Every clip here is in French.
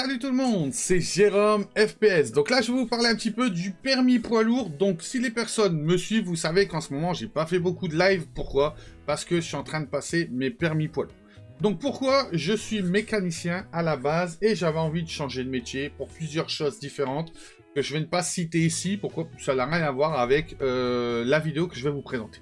Salut tout le monde, c'est Jérôme FPS. Donc là, je vais vous parler un petit peu du permis poids lourd. Donc si les personnes me suivent, vous savez qu'en ce moment, j'ai pas fait beaucoup de live. Pourquoi? Parce que je suis en train de passer mes permis poids lourd. Donc pourquoi? Je suis mécanicien à la base et j'avais envie de changer de métier pour plusieurs choses différentes que je vais ne pas citer ici. Pourquoi? Ça n'a rien à voir avec la vidéo que je vais vous présenter.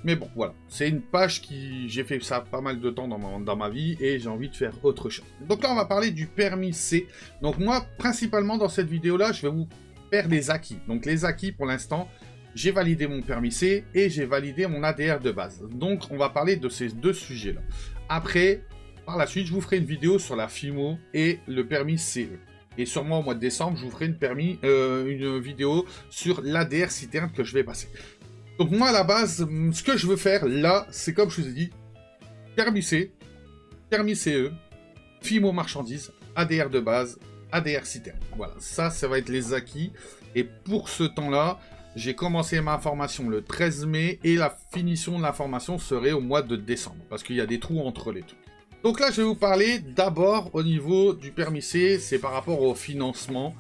Mais bon, voilà. C'est une page qui... J'ai fait ça pas mal de temps dans ma vie et j'ai envie de faire autre chose. Donc là, on va parler du permis C. Donc moi, principalement dans cette vidéo-là, je vais vous faire les acquis. Donc les acquis, pour l'instant, j'ai validé mon permis C et j'ai validé mon ADR de base. Donc on va parler de ces deux sujets-là. Après, par la suite, je vous ferai une vidéo sur la FIMO et le permis CE. Et sûrement au mois de décembre, je vous ferai une vidéo sur l'ADR citerne que je vais passer. Donc moi, à la base, ce que je veux faire, là, c'est comme je vous ai dit, permis C, permis CE, FIMO marchandises, ADR de base, ADR citerne. Voilà, ça va être les acquis. Et pour ce temps-là, j'ai commencé ma formation le 13 mai et la finition de la formation serait au mois de décembre, parce qu'il y a des trous entre les trucs. Donc là, je vais vous parler d'abord au niveau du permis C, c'est par rapport au financement.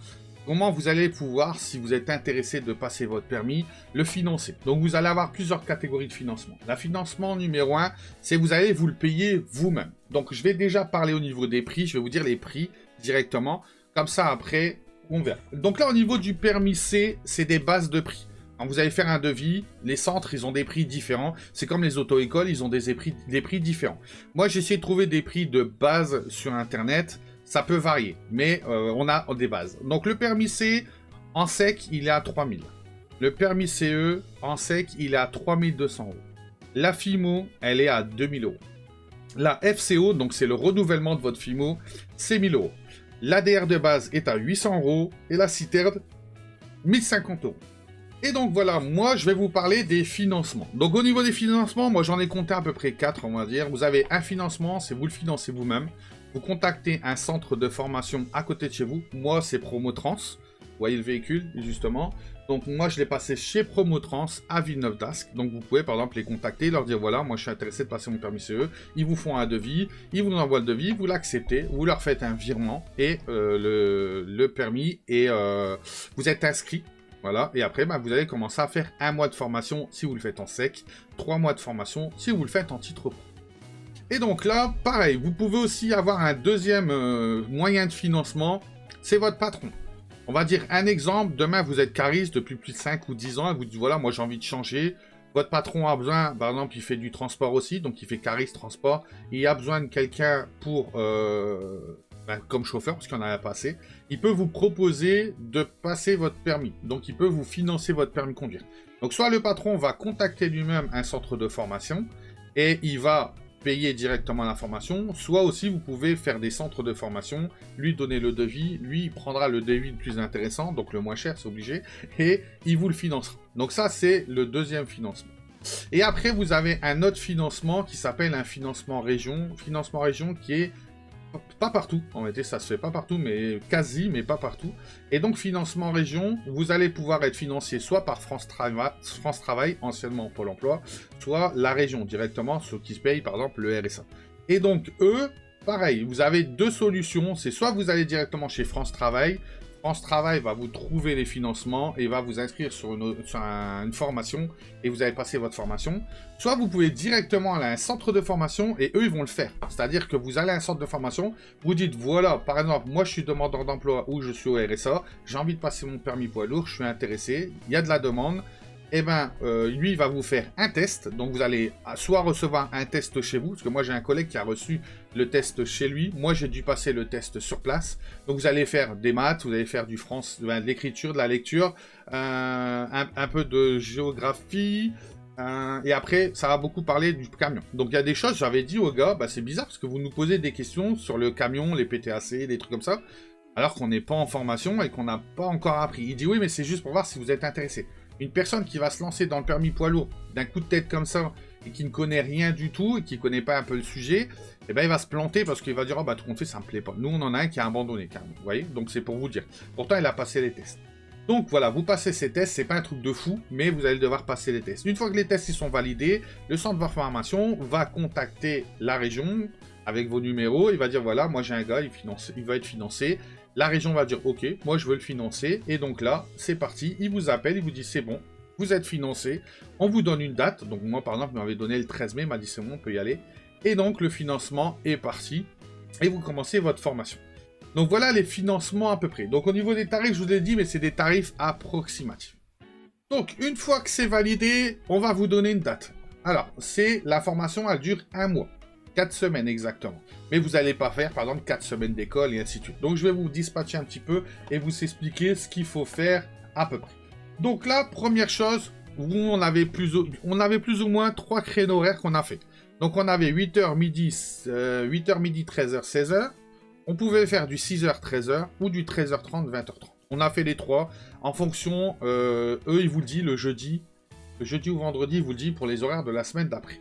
Comment vous allez pouvoir, si vous êtes intéressé de passer votre permis, le financer. Donc vous allez avoir plusieurs catégories de financement. Le financement numéro 1, c'est vous allez vous le payer vous-même. Donc je vais déjà parler au niveau des prix, je vais vous dire les prix directement. Comme ça après, on verra. Donc là au niveau du permis C, c'est des bases de prix. Quand vous allez faire un devis, les centres, ils ont des prix différents. C'est comme les auto-écoles, ils ont des prix différents. Moi, j'ai essayé de trouver des prix de base sur Internet. Ça peut varier, mais on a des bases. Donc le permis C, en sec, il est à 3 000. Le permis CE, en sec, il est à 3 200 €. La FIMO, elle est à 2 000 €. La FCO, donc c'est le renouvellement de votre FIMO, c'est 1 000 €. L'ADR de base est à 800 € et la citerne, 1 050 €. Et donc voilà, moi je vais vous parler des financements. Donc au niveau des financements, moi j'en ai compté à peu près 4, on va dire. Vous avez un financement, c'est vous le financez vous-même. Vous contactez un centre de formation à côté de chez vous. Moi, c'est Promotrans. Vous voyez le véhicule, justement. Donc, moi, je l'ai passé chez Promotrans à Villeneuve-d'Ascq. Donc, vous pouvez, par exemple, les contacter, leur dire, voilà, moi, je suis intéressé de passer mon permis CE. Ils vous font un devis. Ils vous envoient le devis. Vous l'acceptez. Vous leur faites un virement. Et le permis. Et vous êtes inscrit. Voilà. Et après, vous allez commencer à faire 1 mois de formation si vous le faites en sec. 3 mois de formation si vous le faites en titre pro. Et donc là, pareil, vous pouvez aussi avoir un deuxième moyen de financement, c'est votre patron. On va dire un exemple, demain vous êtes cariste depuis plus de 5 ou 10 ans et vous dites voilà, moi j'ai envie de changer. Votre patron a besoin, par exemple, il fait du transport aussi, donc il fait cariste transport. Il a besoin de quelqu'un pour, comme chauffeur, parce qu'il en a pas assez. Il peut vous proposer de passer votre permis, donc il peut vous financer votre permis de conduire. Donc soit le patron va contacter lui-même un centre de formation et il va payer directement la formation, soit aussi vous pouvez faire des centres de formation, lui donner le devis, lui il prendra le devis le plus intéressant, donc le moins cher, c'est obligé, et il vous le financera. Donc ça, c'est le deuxième financement. Et après, vous avez un autre financement qui s'appelle un financement région qui est pas partout, en réalité ça se fait pas partout, mais quasi, mais pas partout. Et donc financement région, vous allez pouvoir être financé soit par France Travail, anciennement Pôle emploi, soit la région directement, ceux qui se payent par exemple le RSA. Et donc eux, pareil, vous avez deux solutions, c'est soit vous allez directement chez France Travail va vous trouver les financements et va vous inscrire sur une formation et vous allez passer votre formation. Soit vous pouvez directement aller à un centre de formation et eux, ils vont le faire. C'est-à-dire que vous allez à un centre de formation, vous dites, voilà, par exemple, moi, je suis demandeur d'emploi ou je suis au RSA, j'ai envie de passer mon permis poids lourd, je suis intéressé, il y a de la demande. Eh bien, lui, il va vous faire un test. Donc, vous allez soit recevoir un test chez vous, parce que moi, j'ai un collègue qui a reçu le test chez lui. Moi, j'ai dû passer le test sur place. Donc, vous allez faire des maths, vous allez faire de l'écriture, de la lecture, un peu de géographie. Et après, ça va beaucoup parler du camion. Donc, il y a des choses, j'avais dit aux gars, c'est bizarre, parce que vous nous posez des questions sur le camion, les PTAC, des trucs comme ça, alors qu'on n'est pas en formation et qu'on n'a pas encore appris. Il dit, oui, mais c'est juste pour voir si vous êtes intéressé. Une personne qui va se lancer dans le permis poids lourd d'un coup de tête comme ça et qui ne connaît rien du tout et qui ne connaît pas un peu le sujet, eh ben il va se planter parce qu'il va dire « Oh bah tout compte fait, ça me plaît pas ». Nous, on en a un qui a abandonné carrément, vous voyez. Donc c'est pour vous dire. Pourtant, il a passé les tests. Donc voilà, vous passez ces tests, c'est pas un truc de fou, mais vous allez devoir passer les tests. Une fois que les tests ils sont validés, le centre de formation va contacter la région avec vos numéros. Il va dire, voilà, moi j'ai un gars, il va être financé. La région va dire, ok, moi je veux le financer. Et donc là, c'est parti. Il vous appelle, il vous dit, c'est bon, vous êtes financé. On vous donne une date. Donc moi, par exemple, il m'avait donné le 13 mai, il m'a dit, c'est bon, on peut y aller. Et donc, le financement est parti. Et vous commencez votre formation. Donc voilà les financements à peu près. Donc au niveau des tarifs, je vous l'ai dit, mais c'est des tarifs approximatifs. Donc une fois que c'est validé, on va vous donner une date. Alors, la formation, elle dure 1 mois. 4 semaines exactement. Mais vous n'allez pas faire, par exemple, 4 semaines d'école et ainsi de suite. Donc je vais vous dispatcher un petit peu et vous expliquer ce qu'il faut faire à peu près. Donc là, première chose, on avait plus ou moins 3 créneaux horaires qu'on a fait. Donc on avait 8h midi, 13h, 16h. On pouvait faire du 6h, 13h ou du 13h30, 20h30. On a fait les 3 en fonction, eux ils vous le disent le jeudi ou vendredi, ils vous le disent pour les horaires de la semaine d'après.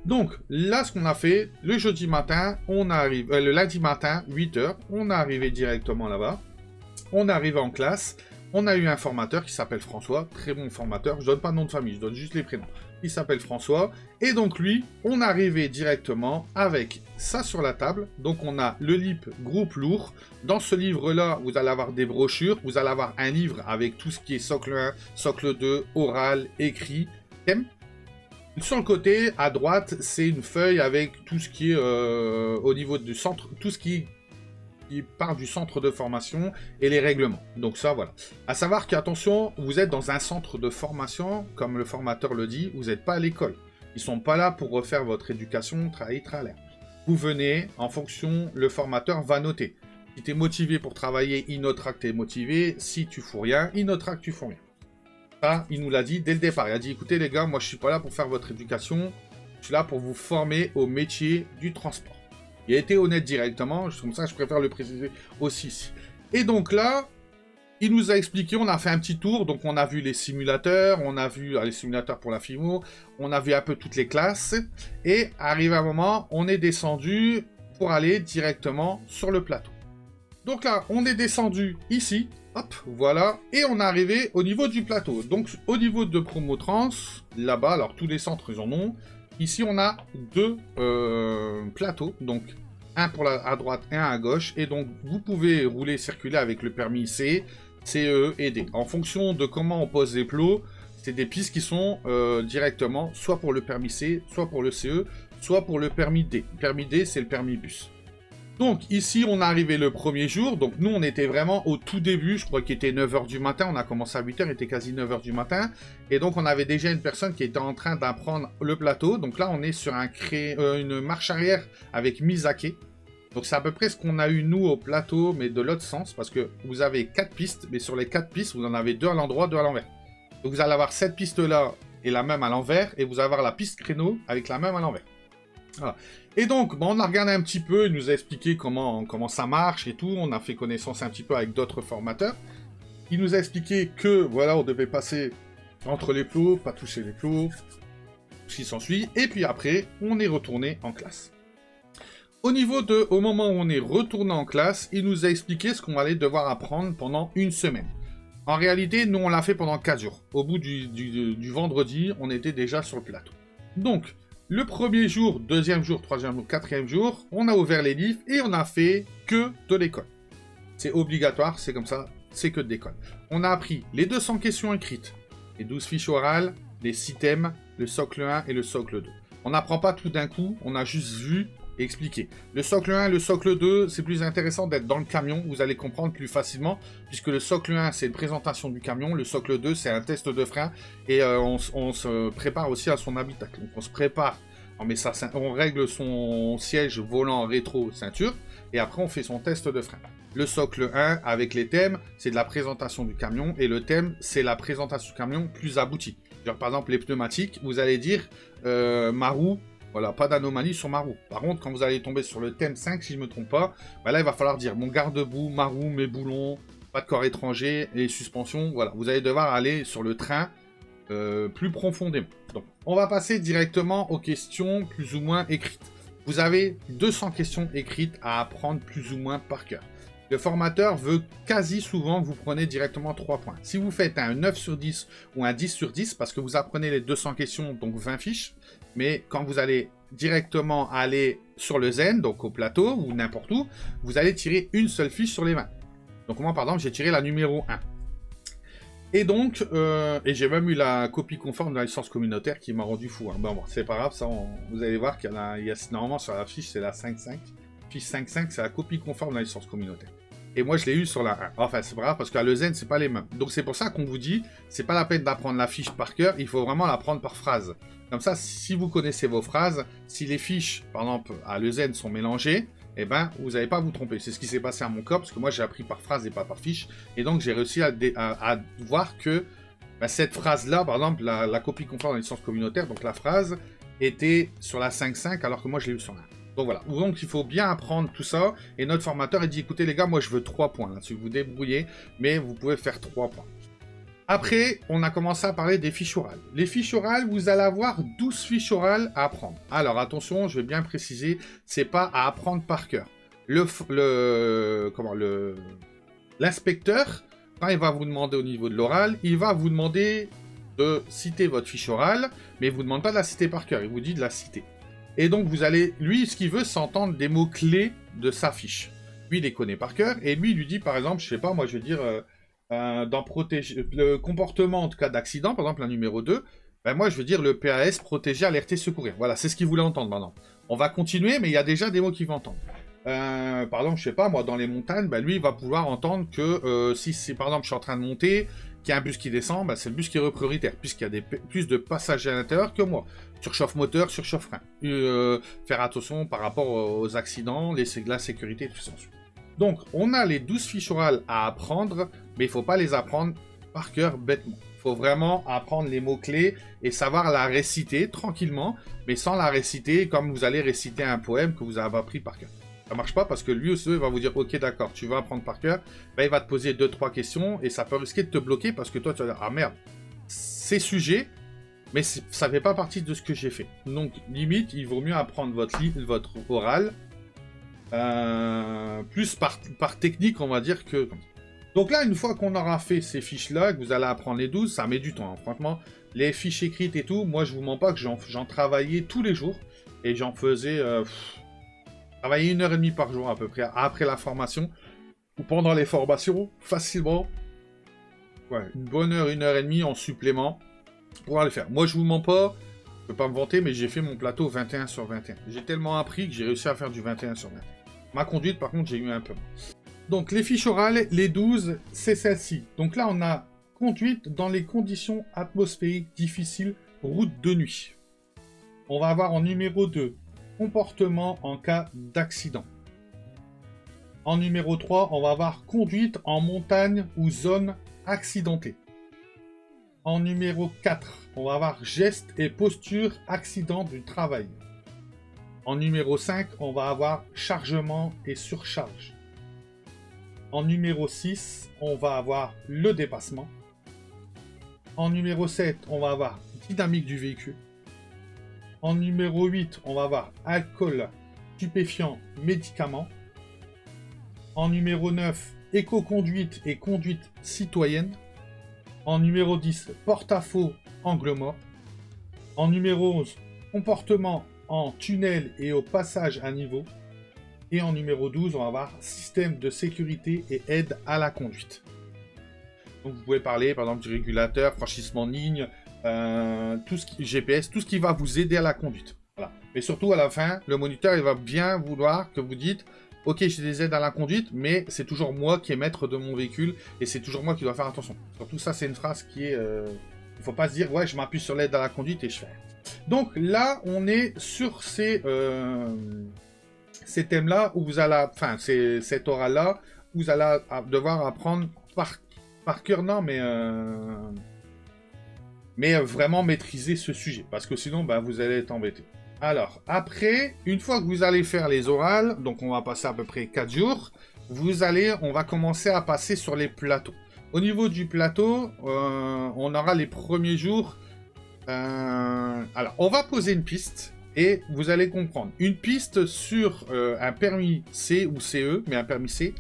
Donc là ce qu'on a fait, le jeudi matin, le lundi matin, 8h, on est arrivé directement là-bas. On est arrivé en classe. On a eu un formateur qui s'appelle François, très bon formateur. Je donne pas de nom de famille, je donne juste les prénoms. Il s'appelle François. Et donc lui, on est arrivé directement avec ça sur la table. Donc on a le LIP groupe lourd. Dans ce livre-là, vous allez avoir des brochures. Vous allez avoir un livre avec tout ce qui est socle 1, socle 2, oral, écrit, thème. Sur le côté, à droite, c'est une feuille avec tout ce qui est au niveau du centre, tout ce qui part du centre de formation et les règlements. Donc ça, voilà. À savoir qu'attention, vous êtes dans un centre de formation, comme le formateur le dit, vous n'êtes pas à l'école. Ils sont pas là pour refaire votre éducation, tralala. Vous venez, en fonction, le formateur va noter. Si tu es motivé pour travailler, il notera que tu es motivé. Si tu fous rien, il notera que tu fous rien. Ça, il nous l'a dit dès le départ. Il a dit, écoutez les gars, moi je suis pas là pour faire votre éducation, je suis là pour vous former au métier du transport. Il a été honnête directement, c'est comme ça que je préfère le préciser aussi. Et donc là, il nous a expliqué, on a fait un petit tour, donc on a vu les simulateurs, on a vu les simulateurs pour la FIMO, on a vu un peu toutes les classes, et arrivé un moment, on est descendu pour aller directement sur le plateau. Donc là, on est descendu ici, hop, voilà, et on est arrivé au niveau du plateau. Donc au niveau de Promotrans, là-bas, alors tous les centres ils en ont. Ici, on a 2 plateaux, donc un à droite et un à gauche. Et donc, vous pouvez rouler, circuler avec le permis C, CE et D. En fonction de comment on pose les plots, c'est des pistes qui sont directement soit pour le permis C, soit pour le CE, soit pour le permis D. Le permis D, c'est le permis bus. Donc ici, on est arrivé le premier jour. Donc nous, on était vraiment au tout début. Je crois qu'il était 9h du matin. On a commencé à 8h, il était quasi 9h du matin. Et donc, on avait déjà une personne qui était en train d'apprendre le plateau. Donc là, on est sur une marche arrière avec mise à quai. Donc c'est à peu près ce qu'on a eu nous au plateau, mais de l'autre sens. Parce que vous avez 4 pistes, mais sur les 4 pistes, vous en avez 2 à l'endroit, 2 à l'envers. Donc vous allez avoir cette piste-là et la même à l'envers. Et vous allez avoir la piste créneau avec la même à l'envers. Voilà. Et donc, bon, on a regardé un petit peu, il nous a expliqué comment ça marche et tout, on a fait connaissance un petit peu avec d'autres formateurs. Il nous a expliqué que, voilà, on devait passer entre les plots, pas toucher les plots, ce qui s'ensuit, et puis après, on est retourné en classe. Au moment où on est retourné en classe, il nous a expliqué ce qu'on allait devoir apprendre pendant 1 semaine. En réalité, nous, on l'a fait pendant 4 jours. Au bout du vendredi, on était déjà sur le plateau. Donc, le premier jour, deuxième jour, troisième jour, quatrième jour, on a ouvert les livres et on a fait que de l'école. C'est obligatoire, c'est comme ça, c'est que de l'école. On a appris les 200 questions écrites, les 12 fiches orales, les 6 thèmes, le socle 1 et le socle 2. On n'apprend pas tout d'un coup, on a juste vu et expliqué. Le socle 1 et le socle 2, c'est plus intéressant d'être dans le camion, vous allez comprendre plus facilement, puisque le socle 1, c'est une présentation du camion, le socle 2, c'est un test de frein, et on se prépare aussi à son habitacle. Donc on se prépare, on règle son siège volant rétro ceinture, et après on fait son test de frein. Le socle 1, avec les thèmes, c'est de la présentation du camion, et le thème, c'est la présentation du camion plus aboutie. Genre, par exemple, les pneumatiques, vous allez dire, ma roue, voilà, pas d'anomalie sur ma roue. Par contre, quand vous allez tomber sur le thème 5, si je ne me trompe pas, bah là, il va falloir dire mon garde-boue, ma roue, mes boulons, pas de corps étranger, les suspensions. Voilà, vous allez devoir aller sur le train plus profondément. Donc, on va passer directement aux questions plus ou moins écrites. Vous avez 200 questions écrites à apprendre plus ou moins par cœur. le formateur veut quasi souvent que vous preniez directement 3 points. Si vous faites un 9 sur 10 ou un 10 sur 10, parce que vous apprenez les 200 questions, donc 20 fiches, mais quand vous allez directement aller sur le zen, donc au plateau ou n'importe où, vous allez tirer une seule fiche sur les 20. Donc moi, par exemple, j'ai tiré la numéro 1. Et donc, et j'ai même eu la copie conforme de la licence communautaire qui m'a rendu fou. Hein. Bon, c'est pas grave, ça, vous allez voir qu'il y a normalement sur la fiche, c'est la 5.5. Fiche 5.5, c'est la copie conforme de la licence communautaire. Et moi, je l'ai eu sur la 1. Enfin, c'est pas grave, parce qu'à l'Euzen, c'est pas les mêmes. Donc, c'est pour ça qu'on vous dit, c'est pas la peine d'apprendre la fiche par cœur, il faut vraiment l'apprendre par phrase. Comme ça, si vous connaissez vos phrases, si les fiches, par exemple, à l'Euzen sont mélangées, eh ben, vous n'allez pas à vous tromper. C'est ce qui s'est passé à mon cas, parce que moi, j'ai appris par phrase et pas par fiche. Et donc, j'ai réussi à voir que ben, cette phrase-là, par exemple, la copie conforme de la licence communautaire, donc la phrase, était sur la 5.5, alors que moi, je l'ai eu sur la 1. Donc voilà, donc il faut bien apprendre tout ça, et notre formateur il dit, écoutez les gars, moi je veux 3 points, là-dessus vous débrouillez, mais vous pouvez faire 3 points. Après, on a commencé à parler des fiches orales. Les fiches orales, vous allez avoir 12 fiches orales à apprendre. Alors attention, je vais bien préciser, c'est pas à apprendre par cœur. L'inspecteur, quand il va vous demander au niveau de l'oral, il va vous demander de citer votre fiche orale, mais il ne vous demande pas de la citer par cœur, il vous dit de la citer. Et donc, vous allez... Lui, ce qu'il veut, c'est entendre des mots-clés de sa fiche. Lui, il les connaît par cœur. Et lui, il lui dit, par exemple, je sais pas, moi, je veux dire, dans protéger... Le comportement, en tout cas, d'accident, par exemple, la numéro 2, ben moi, je veux dire le PAS, protéger, alerter, secourir. Voilà, c'est ce qu'il voulait entendre maintenant. On va continuer, mais il y a déjà des mots qu'il va entendre. Par exemple, je sais pas, moi, dans les montagnes, ben lui, il va pouvoir entendre que si c'est, par exemple, je suis en train de monter, qu'il y a un bus qui descend, ben, c'est le bus qui est prioritaire, puisqu'il y a plus de passagers à l'intérieur que moi. Surchauffe moteur, surchauffe frein. Faire attention par rapport aux accidents, la sécurité, tout ça. Donc, on a les 12 fiches orales à apprendre, mais il ne faut pas les apprendre par cœur bêtement. Il faut vraiment apprendre les mots-clés et savoir la réciter tranquillement, mais sans la réciter comme vous allez réciter un poème que vous avez appris par cœur. Ça marche pas parce que lui aussi, il va vous dire, ok, d'accord, tu vas apprendre par cœur, ben, il va te poser 2-3 questions et ça peut risquer de te bloquer parce que toi, tu vas dire, ah merde, ces sujets, mais ça ne fait pas partie de ce que j'ai fait. Donc, limite, il vaut mieux apprendre votre oral, plus par technique, on va dire, que... Donc là, une fois qu'on aura fait ces fiches-là, que vous allez apprendre les 12, ça met du temps. Hein. Franchement, les fiches écrites et tout, moi, je vous mens pas que j'en travaillais tous les jours. Et j'en faisais... travailler 1h30 par jour, à peu près, après la formation. Ou pendant les formations, facilement. Ouais, une bonne heure, 1h30 en supplément. Pour le faire. Moi, je vous mens pas, je peux pas me vanter, mais j'ai fait mon plateau 21 sur 21. J'ai tellement appris que j'ai réussi à faire du 21 sur 21. Ma conduite, par contre, j'ai eu un peu. Donc, les fiches orales, les 12, c'est celle-ci. Donc là, on a conduite dans les conditions atmosphériques difficiles, route de nuit. On va avoir en numéro 2, comportement en cas d'accident. En numéro 3, on va avoir conduite en montagne ou zone accidentée. En numéro 4, on va avoir geste et posture accident du travail. En numéro 5, on va avoir chargement et surcharge. En numéro 6, on va avoir le dépassement. En numéro 7, on va avoir dynamique du véhicule. En numéro 8, on va avoir alcool, stupéfiant, médicaments. En numéro 9, éco-conduite et conduite citoyenne. En numéro 10, porte-à-faux, angle mort. En numéro 11, comportement en tunnel et au passage à niveau. Et en numéro 12, on va avoir système de sécurité et aide à la conduite. Donc vous pouvez parler par exemple du régulateur, franchissement de ligne, tout ce qui, GPS, tout ce qui va vous aider à la conduite. Voilà. Mais surtout à la fin, le moniteur il va bien vouloir que vous dites ok, j'ai des aides à la conduite, mais c'est toujours moi qui est maître de mon véhicule et c'est toujours moi qui dois faire attention. Surtout ça, c'est une phrase qui est... il ne faut pas se dire, ouais, je m'appuie sur l'aide à la conduite et je fais. Donc là, on est sur ces thèmes-là où vous allez... Enfin, cet oral-là, où vous allez devoir apprendre par cœur, non, mais vraiment maîtriser ce sujet. Parce que sinon, bah, vous allez être embêté. Alors, après, une fois que vous allez faire les orales, donc on va passer à peu près 4 jours, on va commencer à passer sur les plateaux. Au niveau du plateau, on aura les premiers jours... alors, on va poser une piste, et vous allez comprendre. Une piste sur un permis C ou CE, mais un permis C,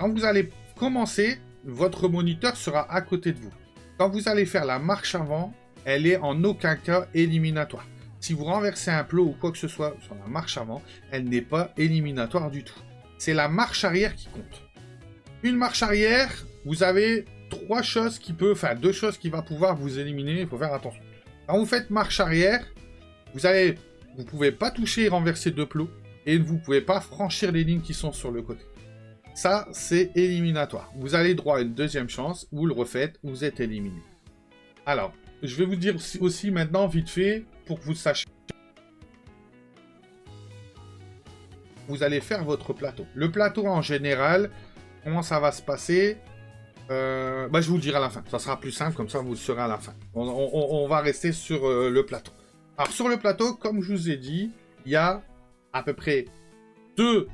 Quand vous allez commencer, votre moniteur sera à côté de vous. Quand vous allez faire la marche avant, elle est en aucun cas éliminatoire. Si vous renversez un plot ou quoi que ce soit sur la marche avant, elle n'est pas éliminatoire du tout. C'est la marche arrière qui compte. Une marche arrière, vous avez deux choses qui vont pouvoir vous éliminer, il faut faire attention. Quand vous faites marche arrière, vous ne pouvez pas toucher et renverser deux plots, et vous ne pouvez pas franchir les lignes qui sont sur le côté. Ça, c'est éliminatoire. Vous allez droit à une deuxième chance, vous le refaites, vous êtes éliminé. Alors, je vais vous dire aussi maintenant, vite fait, pour que vous sachiez. Vous allez faire votre plateau. Le plateau, en général, comment ça va se passer? Je vous le dirai à la fin. Ça sera plus simple, comme ça, vous le saurez à la fin. On va rester sur le plateau. Alors, sur le plateau, comme je vous ai dit, il y a à peu près deux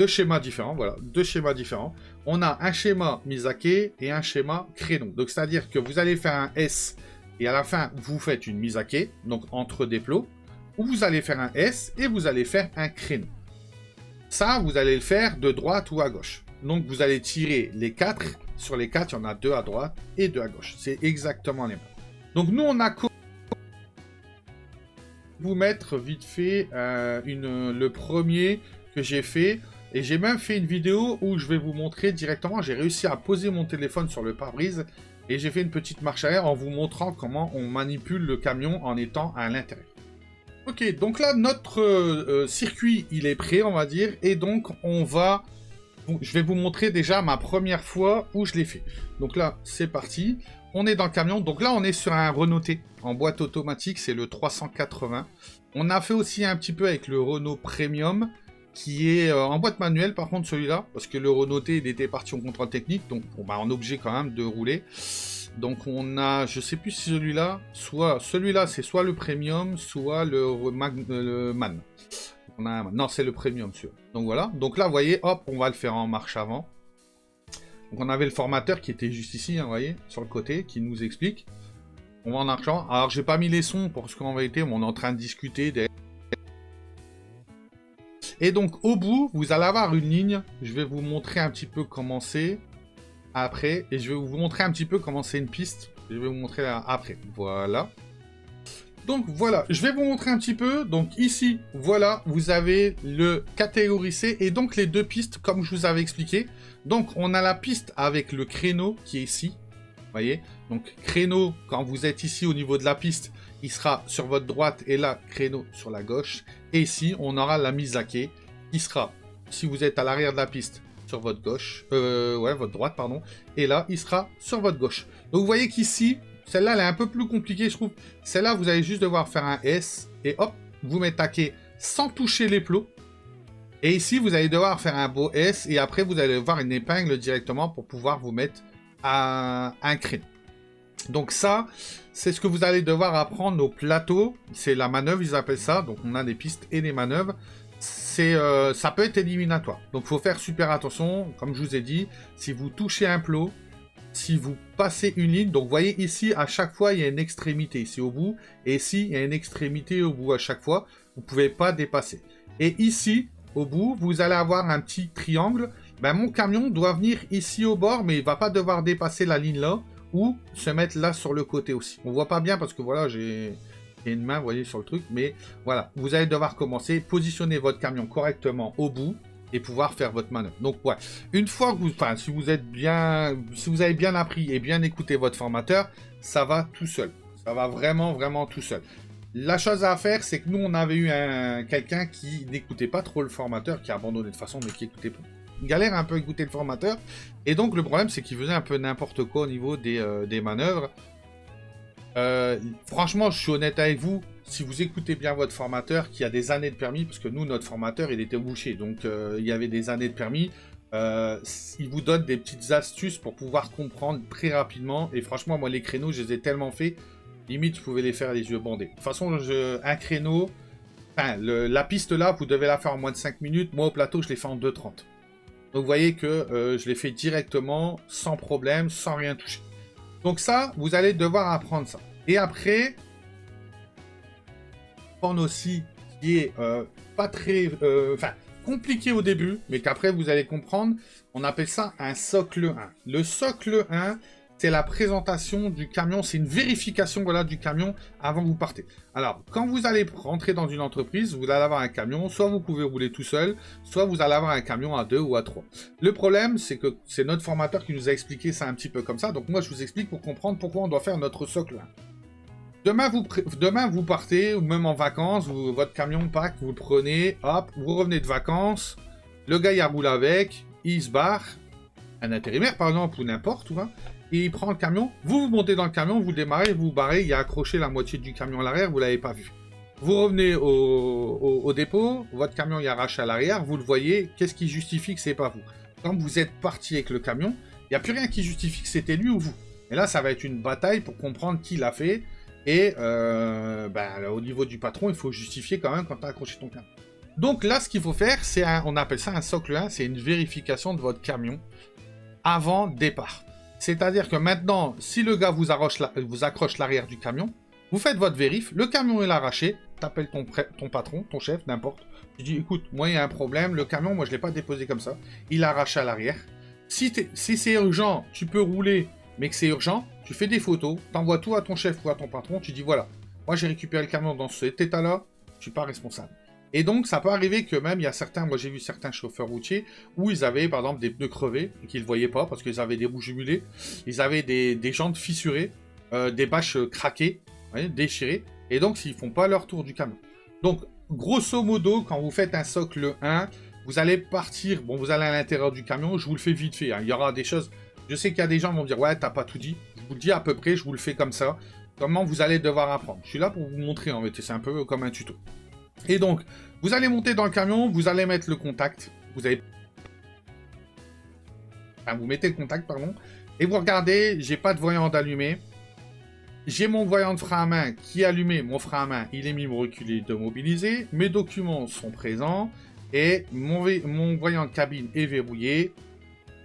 schémas différents, voilà, deux schémas différents. On a un schéma Misake et un schéma créneau. Donc, c'est-à-dire que vous allez faire un S et à la fin, vous faites une Misake, donc entre des plots, ou vous allez faire un S et vous allez faire un créneau. Ça, vous allez le faire de droite ou à gauche. Donc, vous allez tirer les 4. Sur les 4, il y en a 2 à droite et 2 à gauche. C'est exactement les mêmes. Donc, nous, on a vous mettre vite fait le premier que j'ai fait. Et j'ai même fait une vidéo où je vais vous montrer directement. J'ai réussi à poser mon téléphone sur le pare-brise et j'ai fait une petite marche arrière en vous montrant comment on manipule le camion en étant à l'intérieur. Ok, donc là, notre circuit, il est prêt, on va dire. Et donc, je vais vous montrer déjà ma première fois où je l'ai fait. Donc là, c'est parti. On est dans le camion. Donc là, on est sur un Renault T en boîte automatique. C'est le 380. On a fait aussi un petit peu avec le Renault Premium qui est en boîte manuelle, par contre, celui-là. Parce que le Renault T, il était parti en contrôle technique. Donc, on est obligé quand même de rouler. Donc, on a, je sais plus si celui-là, c'est soit le Premium, soit le Man. Non, c'est le Premium, celui-là. Donc, voilà. Donc là, vous voyez, hop, on va le faire en marche avant. Donc, on avait le formateur qui était juste ici, hein, vous voyez, sur le côté, qui nous explique. On va en marchant. Alors, j'ai pas mis les sons parce qu'en vérité, on est en train de discuter. Et donc, au bout, vous allez avoir une ligne. Je vais vous montrer un petit peu comment c'est après. Et je vais vous montrer un petit peu comment c'est une piste. Je vais vous montrer après. Voilà. Donc, voilà. Je vais vous montrer un petit peu. Donc, ici, voilà, vous avez le catégorie C. Et donc, les deux pistes, comme je vous avais expliqué. Donc, on a la piste avec le créneau qui est ici. Vous voyez? Donc, créneau, quand vous êtes ici au niveau de la piste, il sera sur votre droite et là, créneau sur la gauche. Et ici, on aura la Misake qui sera, si vous êtes à l'arrière de la piste, sur votre gauche. Votre droite, pardon. Et là, il sera sur votre gauche. Donc, vous voyez qu'ici, celle-là, elle est un peu plus compliquée, je trouve. Celle-là, vous allez juste devoir faire un S et hop, vous m'attaquez sans toucher les plots. Et ici, vous allez devoir faire un beau S et après, vous allez voir une épingle directement pour pouvoir vous mettre à un créneau. Donc ça, c'est ce que vous allez devoir apprendre au plateau. C'est la manœuvre, ils appellent ça. Donc on a des pistes et des manœuvres. Ça peut être éliminatoire. Donc il faut faire super attention. Comme je vous ai dit, si vous touchez un plot, si vous passez une ligne, donc vous voyez ici, à chaque fois, il y a une extrémité ici au bout. Et ici, il y a une extrémité au bout à chaque fois. Vous ne pouvez pas dépasser. Et ici, au bout, vous allez avoir un petit triangle. Ben, mon camion doit venir ici au bord, mais il ne va pas devoir dépasser la ligne là. Ou se mettre là sur le côté aussi. On voit pas bien parce que voilà, j'ai une main, vous voyez, sur le truc. Mais voilà, vous allez devoir commencer, positionner votre camion correctement au bout et pouvoir faire votre manœuvre. Donc ouais, une fois que si vous avez bien appris et bien écouté votre formateur, ça va tout seul. Ça va vraiment, vraiment tout seul. La chose à faire, c'est que nous, on avait eu quelqu'un qui n'écoutait pas trop le formateur, qui a abandonné de façon, mais qui écoutait pas. Galère un peu à écouter le formateur. Et donc, le problème, c'est qu'il faisait un peu n'importe quoi au niveau des manœuvres. Franchement, je suis honnête avec vous. Si vous écoutez bien votre formateur, qui a des années de permis, parce que nous, notre formateur, il était bouché. Donc, il y avait des années de permis. Il vous donne des petites astuces pour pouvoir comprendre très rapidement. Et franchement, moi, les créneaux, je les ai tellement faits. Limite, je pouvais les faire les yeux bandés. De toute façon, un créneau... Enfin, la piste là, vous devez la faire en moins de 5 minutes. Moi, au plateau, je l'ai fait en 2h30. Donc, vous voyez que je l'ai fait directement, sans problème, sans rien toucher. Donc ça, vous allez devoir apprendre ça. Et après, prendre aussi qui est pas très... Enfin, compliqué au début, mais qu'après vous allez comprendre. On appelle ça un socle 1. Le socle 1, c'est la présentation du camion, c'est une vérification voilà, du camion avant que vous partez. Alors, quand vous allez rentrer dans une entreprise, vous allez avoir un camion, soit vous pouvez rouler tout seul, soit vous allez avoir un camion à 2 ou à 3. Le problème, c'est que c'est notre formateur qui nous a expliqué ça un petit peu comme ça, donc moi je vous explique pour comprendre pourquoi on doit faire notre socle 1. Demain, vous partez, ou même en vacances, votre camion pack, vous le prenez, hop, vous revenez de vacances, le gars il roule avec, il se barre, un intérimaire par exemple, ou n'importe, et il prend le camion, vous montez dans le camion, vous le démarrez, vous vous barrez, il y a accroché la moitié du camion à l'arrière, vous ne l'avez pas vu. Vous revenez au dépôt, votre camion il arrache à l'arrière, vous le voyez, qu'est-ce qui justifie que c'est pas vous? Quand vous êtes parti avec le camion, il n'y a plus rien qui justifie que c'était lui ou vous. Et là, ça va être une bataille pour comprendre qui l'a fait. Et au niveau du patron, il faut justifier quand même quand tu as accroché ton camion. Donc là, ce qu'il faut faire, c'est on appelle ça un socle 1, c'est une vérification de votre camion avant départ. C'est-à-dire que maintenant, si le gars vous accroche l'arrière du camion, vous faites votre vérif, le camion est arraché, t'appelles ton patron, ton chef, n'importe. Tu dis, écoute, moi il y a un problème, le camion, moi je ne l'ai pas déposé comme ça, il arrache à l'arrière. Si c'est urgent, tu peux rouler, mais que c'est urgent, tu fais des photos, t'envoies tout à ton chef ou à ton patron, tu dis voilà, moi j'ai récupéré le camion dans cet état-là, je suis pas responsable. Et donc ça peut arriver que même il y a certains, moi j'ai vu certains chauffeurs routiers où ils avaient par exemple des pneus crevés et qu'ils ne voyaient pas parce qu'ils avaient des roues jumelées, ils avaient des jantes fissurées, des bâches craquées, déchirées, et donc s'ils font pas leur tour du camion. Donc grosso modo, quand vous faites un socle 1, vous allez partir, bon vous allez à l'intérieur du camion, je vous le fais vite fait, il y aura des choses. Je sais qu'il y a des gens qui vont me dire « Ouais, t'as pas tout dit. » Je vous le dis à peu près, je vous le fais comme ça. Comment vous allez devoir apprendre. Je suis là pour vous montrer, en fait. C'est un peu comme un tuto. Et donc, vous allez monter dans le camion, vous allez mettre le contact. Vous mettez le contact, pardon. Et vous regardez, j'ai pas de voyant d'allumé. J'ai mon voyant de frein à main qui est allumé. Mon frein à main, il est mis reculé de mobiliser. Mes documents sont présents. Et mon voyant de cabine est verrouillé.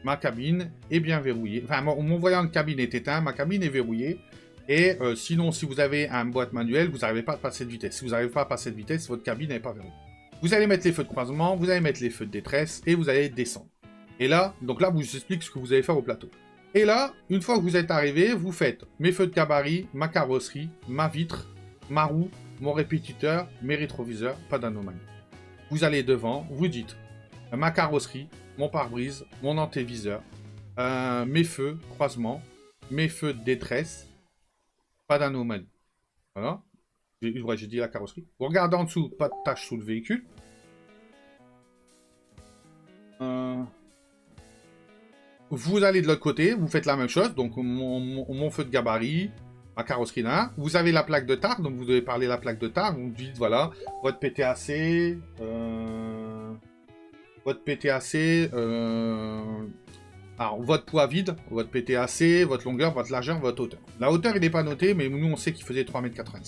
Ma cabine est bien verrouillée. Enfin, mon voyant de cabine est éteint, ma cabine est verrouillée. Et sinon, si vous avez un boîte manuel, vous n'arrivez pas à passer de vitesse. Si vous n'arrivez pas à passer de vitesse, votre cabine n'est pas verrouillée. Vous allez mettre les feux de croisement, vous allez mettre les feux de détresse et vous allez descendre. Et là, donc là, je vous explique ce que vous allez faire au plateau. Et là, une fois que vous êtes arrivé, vous faites mes feux de gabarit, ma carrosserie, ma vitre, ma roue, mon répétiteur, mes rétroviseurs, pas d'anomalie. Vous allez devant, vous dites ma carrosserie, mon pare-brise, mon antéviseur, mes feux, croisement, mes feux de détresse, pas d'anomalie. Voilà. J'ai dit la carrosserie. Vous regardez en dessous, pas de tache sous le véhicule. Vous allez de l'autre côté, vous faites la même chose. Donc mon feu de gabarit, ma carrosserie là. Vous avez la plaque de tare, donc vous devez parler la plaque de tare. Vous dites voilà, votre PTAC, alors, votre poids vide, votre PTAC, votre longueur, votre largeur, votre hauteur. La hauteur, il n'est pas noté, mais nous, on sait qu'il faisait 3,90 m.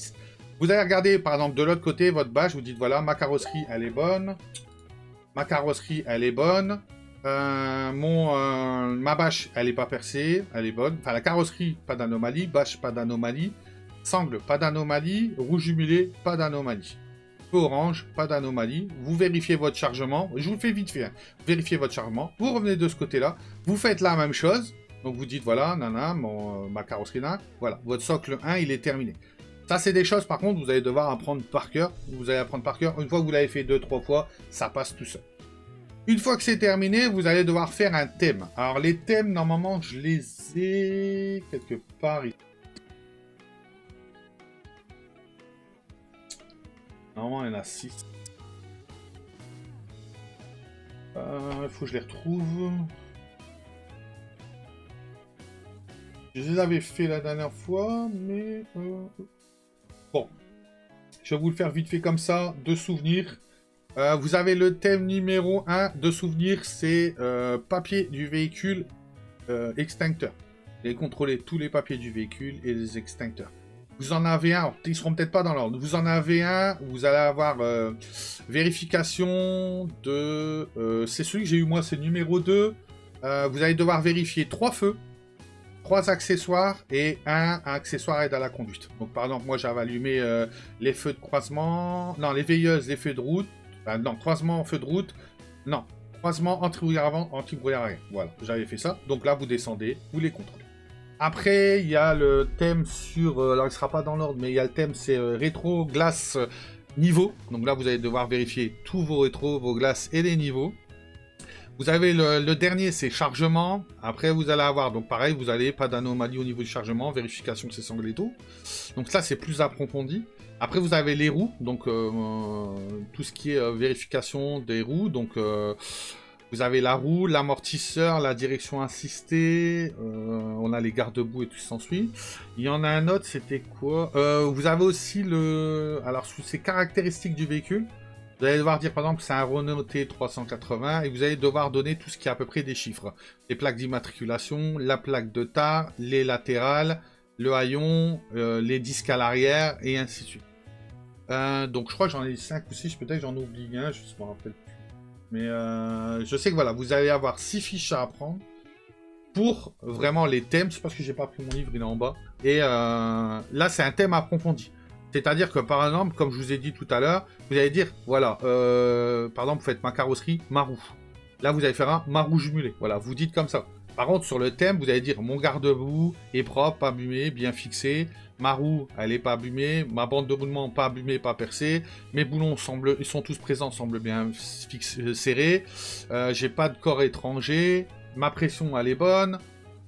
Vous allez regarder, par exemple, de l'autre côté, votre bâche, vous dites, voilà, ma carrosserie, elle est bonne. Ma carrosserie, elle est bonne. Ma bâche, elle n'est pas percée, elle est bonne. Enfin, la carrosserie, pas d'anomalie. Bâche, pas d'anomalie. Sangle, pas d'anomalie. Rouge jumelé, pas d'anomalie. Orange, pas d'anomalie. Vous vérifiez votre chargement. Je vous le fais vite fait. Hein. Vérifiez votre chargement. Vous revenez de ce côté-là. Vous faites la même chose. Donc vous dites, voilà, nana, ma carrosserie là. Voilà, votre socle 1, il est terminé. Ça, c'est des choses, par contre, vous allez devoir apprendre par cœur. Vous allez apprendre par cœur. Une fois que vous l'avez fait 2-3 fois, ça passe tout seul. Une fois que c'est terminé, vous allez devoir faire un thème. Alors, les thèmes, normalement, je les ai quelque part ici. Normalement, il y en a 6. Il faut que je les retrouve. Je les avais fait la dernière fois, mais... Bon. Je vais vous le faire vite fait comme ça, de souvenirs. Vous avez le thème numéro 1 de souvenirs, c'est papier du véhicule, extincteur. Et contrôler tous les papiers du véhicule et les extincteurs. Vous en avez un, alors, ils seront peut-être pas dans l'ordre. Vous en avez un, vous allez avoir vérification de... c'est celui que j'ai eu moi, c'est le numéro 2. Vous allez devoir vérifier 3 feux. 3 accessoires et un accessoire aide à la conduite. Donc par exemple, moi j'avais allumé les feux de croisement, non, les veilleuses, les feux de route, non, croisement, feu de route, non, croisement, anti-brouillard avant, anti-brouillard arrière. Voilà, j'avais fait ça. Donc là, vous descendez, vous les contrôlez. Après, il y a le thème sur, alors il sera pas dans l'ordre, mais il y a le thème, c'est rétro, glace, niveau. Donc là, vous allez devoir vérifier tous vos rétros, vos glaces et les niveaux. Vous avez le dernier, c'est chargement. Après, vous allez avoir, donc pareil, vous allez pas d'anomalie au niveau du chargement, vérification que c'est sanglé et tout. Donc ça, c'est plus approfondi. Après, vous avez les roues, donc tout ce qui est vérification des roues. Donc, vous avez la roue, l'amortisseur, la direction assistée. On a les garde-boue et tout ce qui s'ensuit. Il y en a un autre, c'était quoi? Vous avez aussi le... Alors, sous ces caractéristiques du véhicule, vous allez devoir dire, par exemple, que c'est un Renault T380 et vous allez devoir donner tout ce qui est à peu près des chiffres. Les plaques d'immatriculation, la plaque de tar, les latérales, le haillon, les disques à l'arrière et ainsi de suite. Donc je crois que j'en ai 5 ou 6, peut-être j'en oublie un, je ne me rappelle plus. Mais je sais que voilà, vous allez avoir 6 fiches à apprendre pour vraiment les thèmes. C'est parce que j'ai pas pris mon livre, il est en bas. Et là, c'est un thème approfondi. C'est-à-dire que, par exemple, comme je vous ai dit tout à l'heure, vous allez dire, voilà, par exemple, vous faites ma carrosserie, ma roue. Là, vous allez faire un ma roue jumelée. Voilà, vous dites comme ça. Par contre, sur le thème, vous allez dire, mon garde-boue est propre, pas abîmé, bien fixé. Ma roue, elle est pas abîmée. Ma bande de roulement, pas abîmée, pas percée. Mes boulons, ils sont tous présents, semblent bien serrés. J'ai pas de corps étranger. Ma pression, elle est bonne.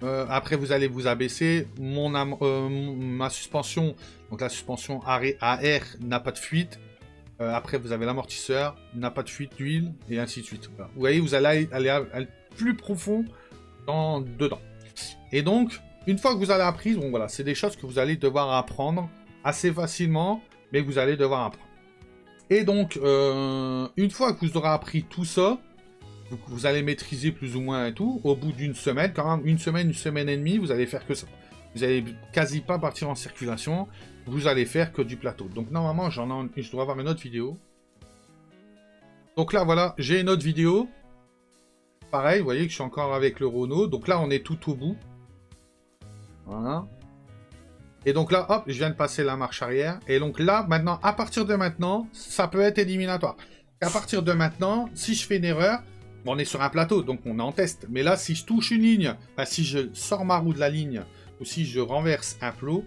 Après, vous allez vous abaisser. Ma suspension, donc la suspension AR n'a pas de fuite. Après, vous avez l'amortisseur, n'a pas de fuite d'huile, et ainsi de suite. Voilà. Vous voyez, vous allez aller plus profond dedans. Et donc, une fois que vous avez appris, bon, voilà, c'est des choses que vous allez devoir apprendre assez facilement, mais que vous allez devoir apprendre. Et donc, une fois que vous aurez appris tout ça, vous allez maîtriser plus ou moins et tout, au bout d'une semaine, quand même, une semaine et demie, vous allez faire que ça. Vous allez quasi pas partir en circulation, vous allez faire que du plateau. Donc normalement, je dois avoir une autre vidéo. Donc là, voilà, j'ai une autre vidéo. Pareil, vous voyez que je suis encore avec le Renault. Donc là, on est tout au bout. Voilà. Et donc là, hop, je viens de passer la marche arrière. Et donc là, maintenant, à partir de maintenant, ça peut être éliminatoire. À partir de maintenant, si je fais une erreur, bon, on est sur un plateau, donc on est en test. Mais là, si je touche une ligne, enfin, si je sors ma roue de la ligne, ou si je renverse un plot,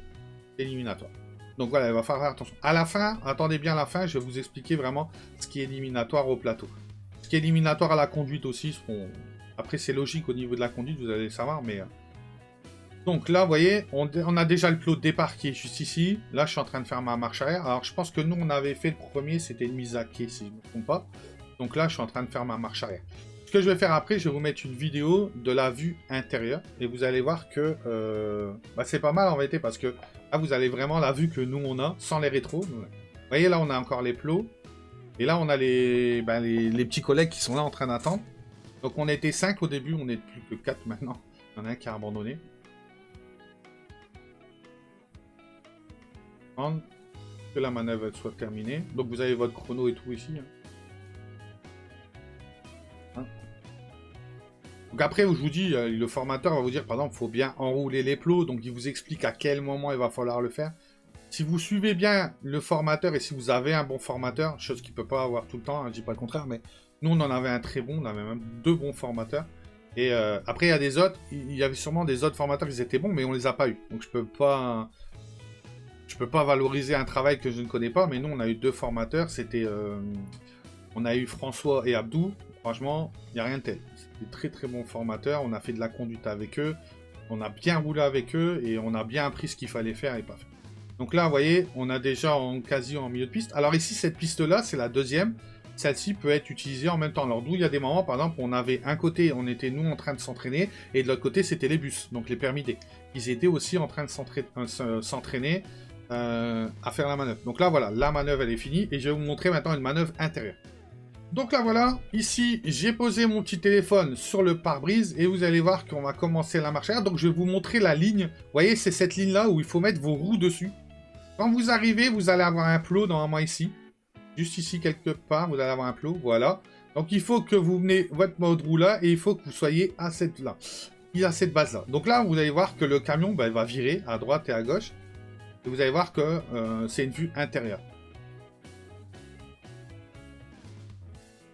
éliminatoire. Donc voilà, il va falloir faire attention. À la fin, attendez bien la fin, je vais vous expliquer vraiment ce qui est éliminatoire au plateau. Ce qui est éliminatoire à la conduite aussi. Après, c'est logique au niveau de la conduite, vous allez le savoir, mais... Donc là, vous voyez, on a déjà le plot de départ qui est juste ici. Là, je suis en train de faire ma marche arrière. Alors, je pense que nous, on avait fait le premier, c'était une mise à quai, si je ne me trompe pas. Donc là, je suis en train de faire ma marche arrière. Ce que je vais faire après, je vais vous mettre une vidéo de la vue intérieure. Et vous allez voir que c'est pas mal en vérité, parce que là, vous avez vraiment la vue que nous, on a, sans les rétros. Vous voyez, là, on a encore les plots. Et là, on a les petits collègues qui sont là en train d'attendre. Donc, on était 5 au début, on n'est plus que 4 maintenant. Il y en a un qui a abandonné. Que la manœuvre soit terminée. Donc vous avez votre chrono et tout ici. Donc après, je vous dis, le formateur va vous dire, par exemple, il faut bien enrouler les plots. Donc il vous explique à quel moment il va falloir le faire. Si vous suivez bien le formateur et si vous avez un bon formateur, chose qu'il ne peut pas avoir tout le temps, hein, je ne dis pas le contraire, mais nous on en avait un très bon, on avait même 2 bons formateurs. Et après, il y a des autres, il y avait sûrement des autres formateurs qui étaient bons, mais on ne les a pas eu. Donc je peux pas valoriser un travail que je ne connais pas, mais nous, on a eu 2 formateurs. C'était, on a eu François et Abdou. Franchement, il n'y a rien de tel. C'était très très bons formateurs. On a fait de la conduite avec eux. On a bien roulé avec eux et on a bien appris ce qu'il fallait faire et pas faire. Donc là, vous voyez, on a déjà quasi en milieu de piste. Alors ici, cette piste-là, c'est la deuxième. Celle-ci peut être utilisée en même temps. Alors d'où il y a des moments, par exemple, on avait un côté, on était nous en train de s'entraîner, et de l'autre côté, c'était les bus, donc les permis D. Ils étaient aussi en train de s'entraîner à faire la manœuvre. Donc là, voilà, la manœuvre, elle est finie, et je vais vous montrer maintenant une manœuvre intérieure. Donc là, voilà, ici, j'ai posé mon petit téléphone sur le pare-brise, et vous allez voir qu'on va commencer la marche arrière. Donc je vais vous montrer la ligne. Vous voyez, c'est cette ligne-là où il faut mettre vos roues dessus. Quand vous arrivez, vous allez avoir un plot normalement ici. Juste ici, quelque part, vous allez avoir un plot, voilà. Donc il faut que vous menez votre mode roue là, et il faut que vous soyez à cette là. il a cette base-là. Donc là, vous allez voir que le camion bah, il va virer à droite et à gauche. Et vous allez voir que c'est une vue intérieure.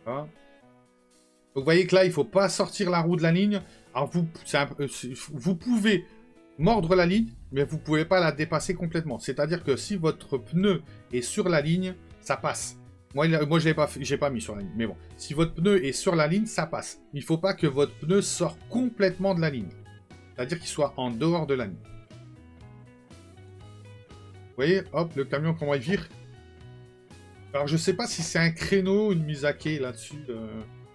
Voilà. Donc vous voyez que là, il ne faut pas sortir la roue de la ligne. Alors vous pouvez mordre la ligne, mais vous ne pouvez pas la dépasser complètement. C'est-à-dire que si votre pneu est sur la ligne, ça passe. Moi je l'ai pas mis sur la ligne. Mais bon, si votre pneu est sur la ligne, ça passe. Il ne faut pas que votre pneu sorte complètement de la ligne. C'est-à-dire qu'il soit en dehors de la ligne. Vous voyez, hop, le camion, comment il vire. Alors, je sais pas si c'est un créneau, une mise à quai là-dessus.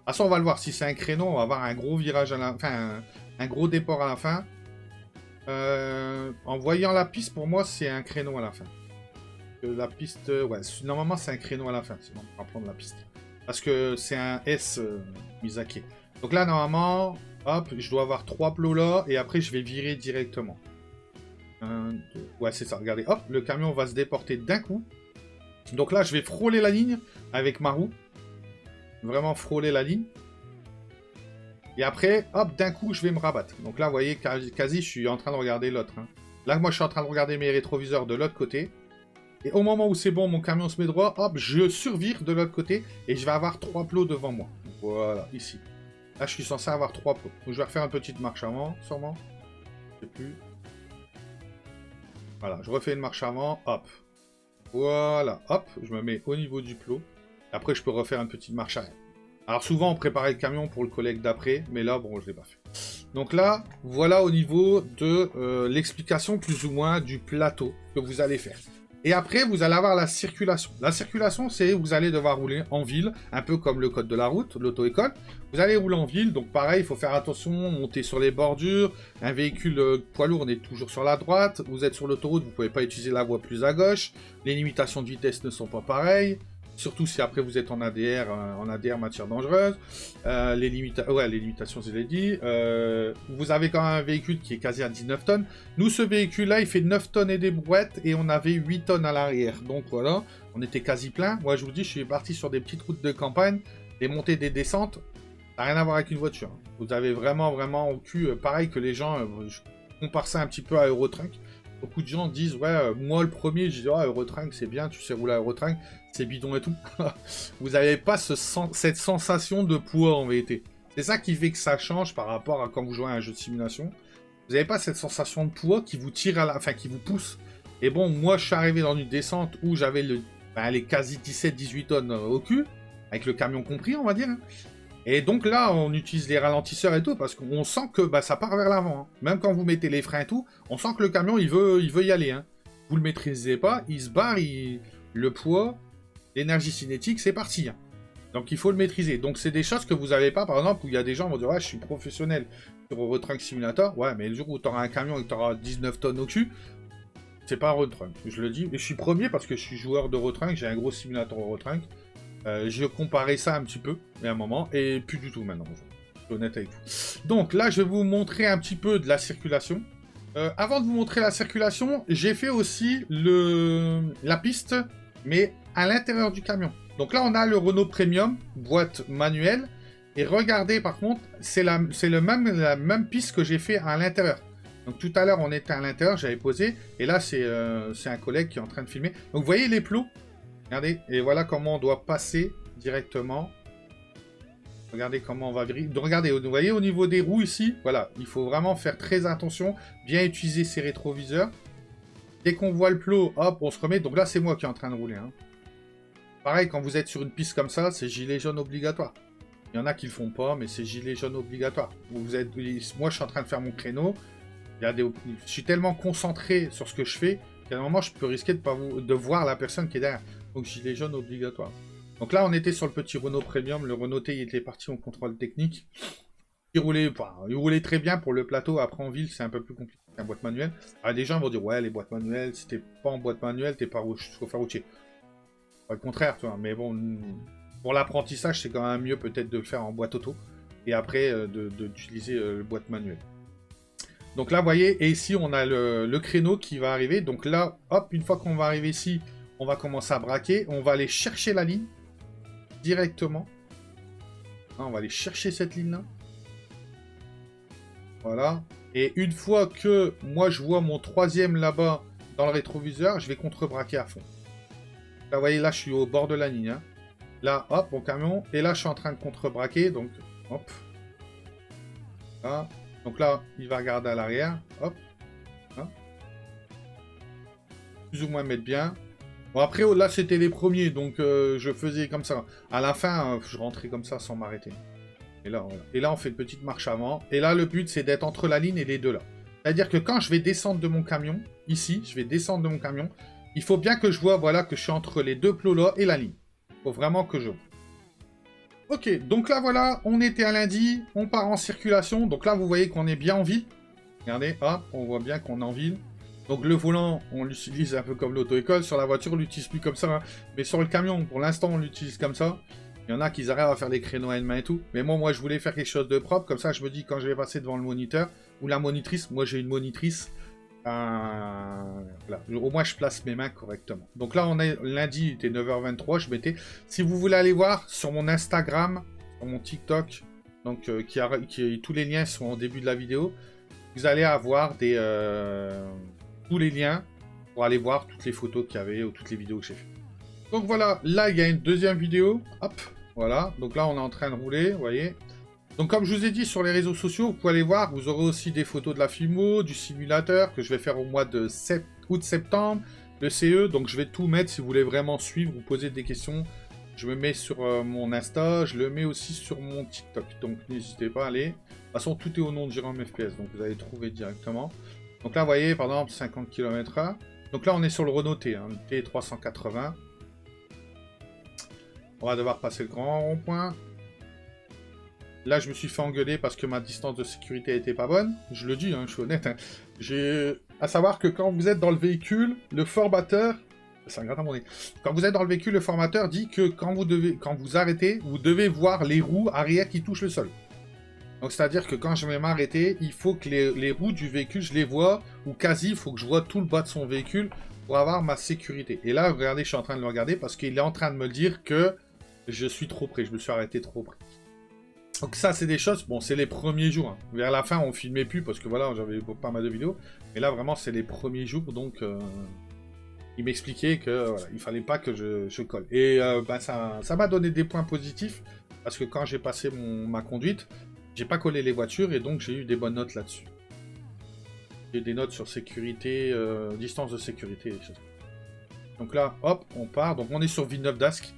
Ah, ça, on va le voir. Si c'est un créneau, on va avoir un gros virage à la fin, un gros déport à la fin. En voyant la piste, pour moi, c'est un créneau à la fin. La piste, ouais, normalement, c'est un créneau à la fin. Sinon, on va prendre la piste. Parce que c'est un S mise à quai. Donc là, normalement, hop, je dois avoir 3 plots là. Et après, je vais virer directement. 1, 2... Ouais, c'est ça. Regardez, hop, le camion va se déporter d'un coup. Donc là, je vais frôler la ligne avec ma roue. Vraiment frôler la ligne. Et après, hop, d'un coup, je vais me rabattre. Donc là, vous voyez, quasi, je suis en train de regarder l'autre. Hein. Là, moi, je suis en train de regarder mes rétroviseurs de l'autre côté. Et au moment où c'est bon, mon camion se met droit, hop, je survire de l'autre côté. Et je vais avoir 3 plots devant moi. Voilà, ici. Là, je suis censé avoir 3 plots. Donc, je vais refaire une petite marche avant, sûrement. Je sais plus. Voilà, je refais une marche avant, hop. Voilà, hop, je me mets au niveau du plot. Après, je peux refaire une petite marche arrière. Alors souvent, on préparait le camion pour le collègue d'après, mais là, bon, je ne l'ai pas fait. Donc là, voilà au niveau de l'explication plus ou moins du plateau que vous allez faire. Et après, vous allez avoir la circulation. La circulation, c'est vous allez devoir rouler en ville, un peu comme le code de la route, l'auto-école. Vous allez rouler en ville, donc pareil, il faut faire attention, monter sur les bordures. Un véhicule poids lourd, on est toujours sur la droite. Vous êtes sur l'autoroute, vous ne pouvez pas utiliser la voie plus à gauche. Les limitations de vitesse ne sont pas pareilles. Surtout si après vous êtes en ADR matière dangereuse. Les limitations, je l'ai dit. Vous avez quand même un véhicule qui est quasi à 19 tonnes. Nous, ce véhicule-là, il fait 9 tonnes et des brouettes et on avait 8 tonnes à l'arrière. Donc voilà, on était quasi plein. Moi, je vous dis, je suis parti sur des petites routes de campagne, des montées, des descentes. Ça n'a rien à voir avec une voiture. Vous avez vraiment au cul, pareil que les gens, je compare ça un petit peu à Eurotruck. Beaucoup de gens disent, ouais, moi le premier, je dis, ah, Eurotruck, c'est bien, tu sais rouler à Eurotruck, c'est bidon et tout. Vous n'avez pas cette sensation de poids en vérité. C'est ça qui fait que ça change par rapport à quand vous jouez à un jeu de simulation. Vous n'avez pas cette sensation de poids qui vous tire à la... Enfin, qui vous pousse. Et bon, moi, je suis arrivé dans une descente où j'avais les quasi 17-18 tonnes au cul, avec le camion compris, on va dire. Et donc là, on utilise les ralentisseurs et tout, parce qu'on sent que bah, ça part vers l'avant. Hein. Même quand vous mettez les freins et tout, on sent que le camion, il veut y aller. Hein. Vous le maîtrisez pas, il se barre, le poids, l'énergie cinétique, c'est parti. Hein. Donc il faut le maîtriser. Donc c'est des choses que vous n'avez pas, par exemple, où il y a des gens qui vont dire, ouais, je suis professionnel sur Eurotruck Simulator. Ouais, mais le jour où tu auras un camion et que tu auras 19 tonnes au cul, c'est pas Eurotruck. Je le dis. Et je suis premier parce que je suis joueur d'Eurotruck, j'ai un gros simulateur Eurotruck. Je comparais ça un petit peu, mais à un moment, et plus du tout maintenant. Je suis honnête avec vous. Donc là, je vais vous montrer un petit peu de la circulation. Avant de vous montrer la circulation, j'ai fait aussi la piste, mais à l'intérieur du camion. Donc là, on a le Renault Premium, boîte manuelle. Et regardez, par contre, c'est la même piste que j'ai fait à l'intérieur. Donc tout à l'heure, on était à l'intérieur, j'avais posé. Et là, c'est un collègue qui est en train de filmer. Donc vous voyez les plots? Regardez, et voilà comment on doit passer directement. Regardez comment on va virer. Regardez, vous voyez au niveau des roues ici, voilà, il faut vraiment faire très attention, bien utiliser ses rétroviseurs. Dès qu'on voit le plot, hop, on se remet. Donc là, c'est moi qui est en train de rouler. Hein. Pareil, quand vous êtes sur une piste comme ça, c'est gilet jaune obligatoire. Il y en a qui le font pas, mais c'est gilet jaune obligatoire. Moi, je suis en train de faire mon créneau. Je suis tellement concentré sur ce que je fais qu'à un moment, je peux risquer de voir la personne qui est derrière. Donc, gilet jaune obligatoire. Donc là, on était sur le petit Renault Premium. Le Renault T, il était parti en contrôle technique. Il roulait très bien pour le plateau. Après, en ville, c'est un peu plus compliqué qu'un boîte manuelle. Alors, des gens vont dire, ouais, les boîtes manuelles, si t'es pas en boîte manuelle, t'es pas chauffeur routier. Pas le contraire, tu vois. Mais bon, pour l'apprentissage, c'est quand même mieux peut-être de le faire en boîte auto. Et après, d'utiliser le boîte manuelle. Donc là, vous voyez, et ici, on a le créneau qui va arriver. Donc là, hop, une fois qu'on va arriver ici, on va commencer à braquer. On va aller chercher la ligne directement. Là, on va aller chercher cette ligne-là. Voilà. Et une fois que moi, je vois mon troisième là-bas dans le rétroviseur, je vais contre-braquer à fond. Là, vous voyez, là, je suis au bord de la ligne. Hein. Là, hop, mon camion. Et là, je suis en train de contre-braquer. Donc, hop. Là. Donc là, il va regarder à l'arrière. Hop. Hein. Plus ou moins mettre bien. Bon, après, là, c'était les premiers. Donc, je faisais comme ça. À la fin, je rentrais comme ça sans m'arrêter. Et là, voilà. Et là, on fait une petite marche avant. Et là, le but, c'est d'être entre la ligne et les deux là. C'est-à-dire que quand je vais descendre de mon camion, ici, je vais descendre de mon camion, il faut bien que je vois, voilà, que je suis entre les deux plots là et la ligne. Il faut vraiment que je vois. Ok, donc là, voilà, on était à lundi, on part en circulation. Donc là, vous voyez qu'on est bien en ville. Regardez, hop, on voit bien qu'on est en ville. Donc le volant, on l'utilise un peu comme l'auto-école. Sur la voiture, on l'utilise plus comme ça. Hein. Mais sur le camion, pour l'instant, on l'utilise comme ça. Il y en a qui arrivent à faire des créneaux à une main et tout. Mais moi, je voulais faire quelque chose de propre. Comme ça, je me dis, quand je vais passer devant le moniteur ou la monitrice, moi, j'ai une monitrice. Voilà. Au moins, je place mes mains correctement. Donc là, on est lundi, il était 9h23. Je mettais... Si vous voulez aller voir sur mon Instagram, sur mon TikTok, donc tous les liens sont au début de la vidéo, vous allez avoir tous les liens pour aller voir toutes les photos qu'il y avait ou toutes les vidéos que j'ai fait. Donc voilà, là il y a une deuxième vidéo. Hop, voilà. Donc là on est en train de rouler, vous voyez. Donc comme je vous ai dit sur les réseaux sociaux, vous pouvez aller voir. Vous aurez aussi des photos de la FIMO, du simulateur que je vais faire au mois de août-septembre, le CE. Donc je vais tout mettre si vous voulez vraiment suivre, vous poser des questions. Je me mets sur mon Insta, je le mets aussi sur mon TikTok. Donc n'hésitez pas à aller. De toute façon, tout est au nom de Jérôme FPS, donc vous allez trouver directement. Donc là, vous voyez, par exemple, 50 km/h. Donc là, on est sur le Renault T, hein, le T380. On va devoir passer le grand rond-point. Là, je me suis fait engueuler parce que ma distance de sécurité n'était pas bonne. Je le dis, hein, je suis honnête. Hein. À savoir que quand vous êtes dans le véhicule, le formateur... Ça me gratte à mon nez. Quand vous êtes dans le véhicule, le formateur dit que quand vous arrêtez, vous devez voir les roues arrière qui touchent le sol. Donc c'est-à-dire que quand je vais m'arrêter, il faut que les roues du véhicule, je les vois, ou quasi, il faut que je vois tout le bas de son véhicule pour avoir ma sécurité. Et là, regardez, je suis en train de le regarder parce qu'il est en train de me dire que je suis trop près, je me suis arrêté trop près. Donc ça, c'est des choses, bon, c'est les premiers jours. Hein. Vers la fin, on filmait plus parce que voilà, j'avais pas mal de vidéos. Mais là, vraiment, c'est les premiers jours, donc... Il m'expliquait que voilà, il fallait pas que je colle. Et ça m'a donné des points positifs, parce que quand j'ai passé ma conduite, j'ai pas collé les voitures, et donc j'ai eu des bonnes notes là-dessus. J'ai des notes sur sécurité, distance de sécurité, etc. Donc là, hop, on part. Donc on est sur Villeneuve d'Ascq.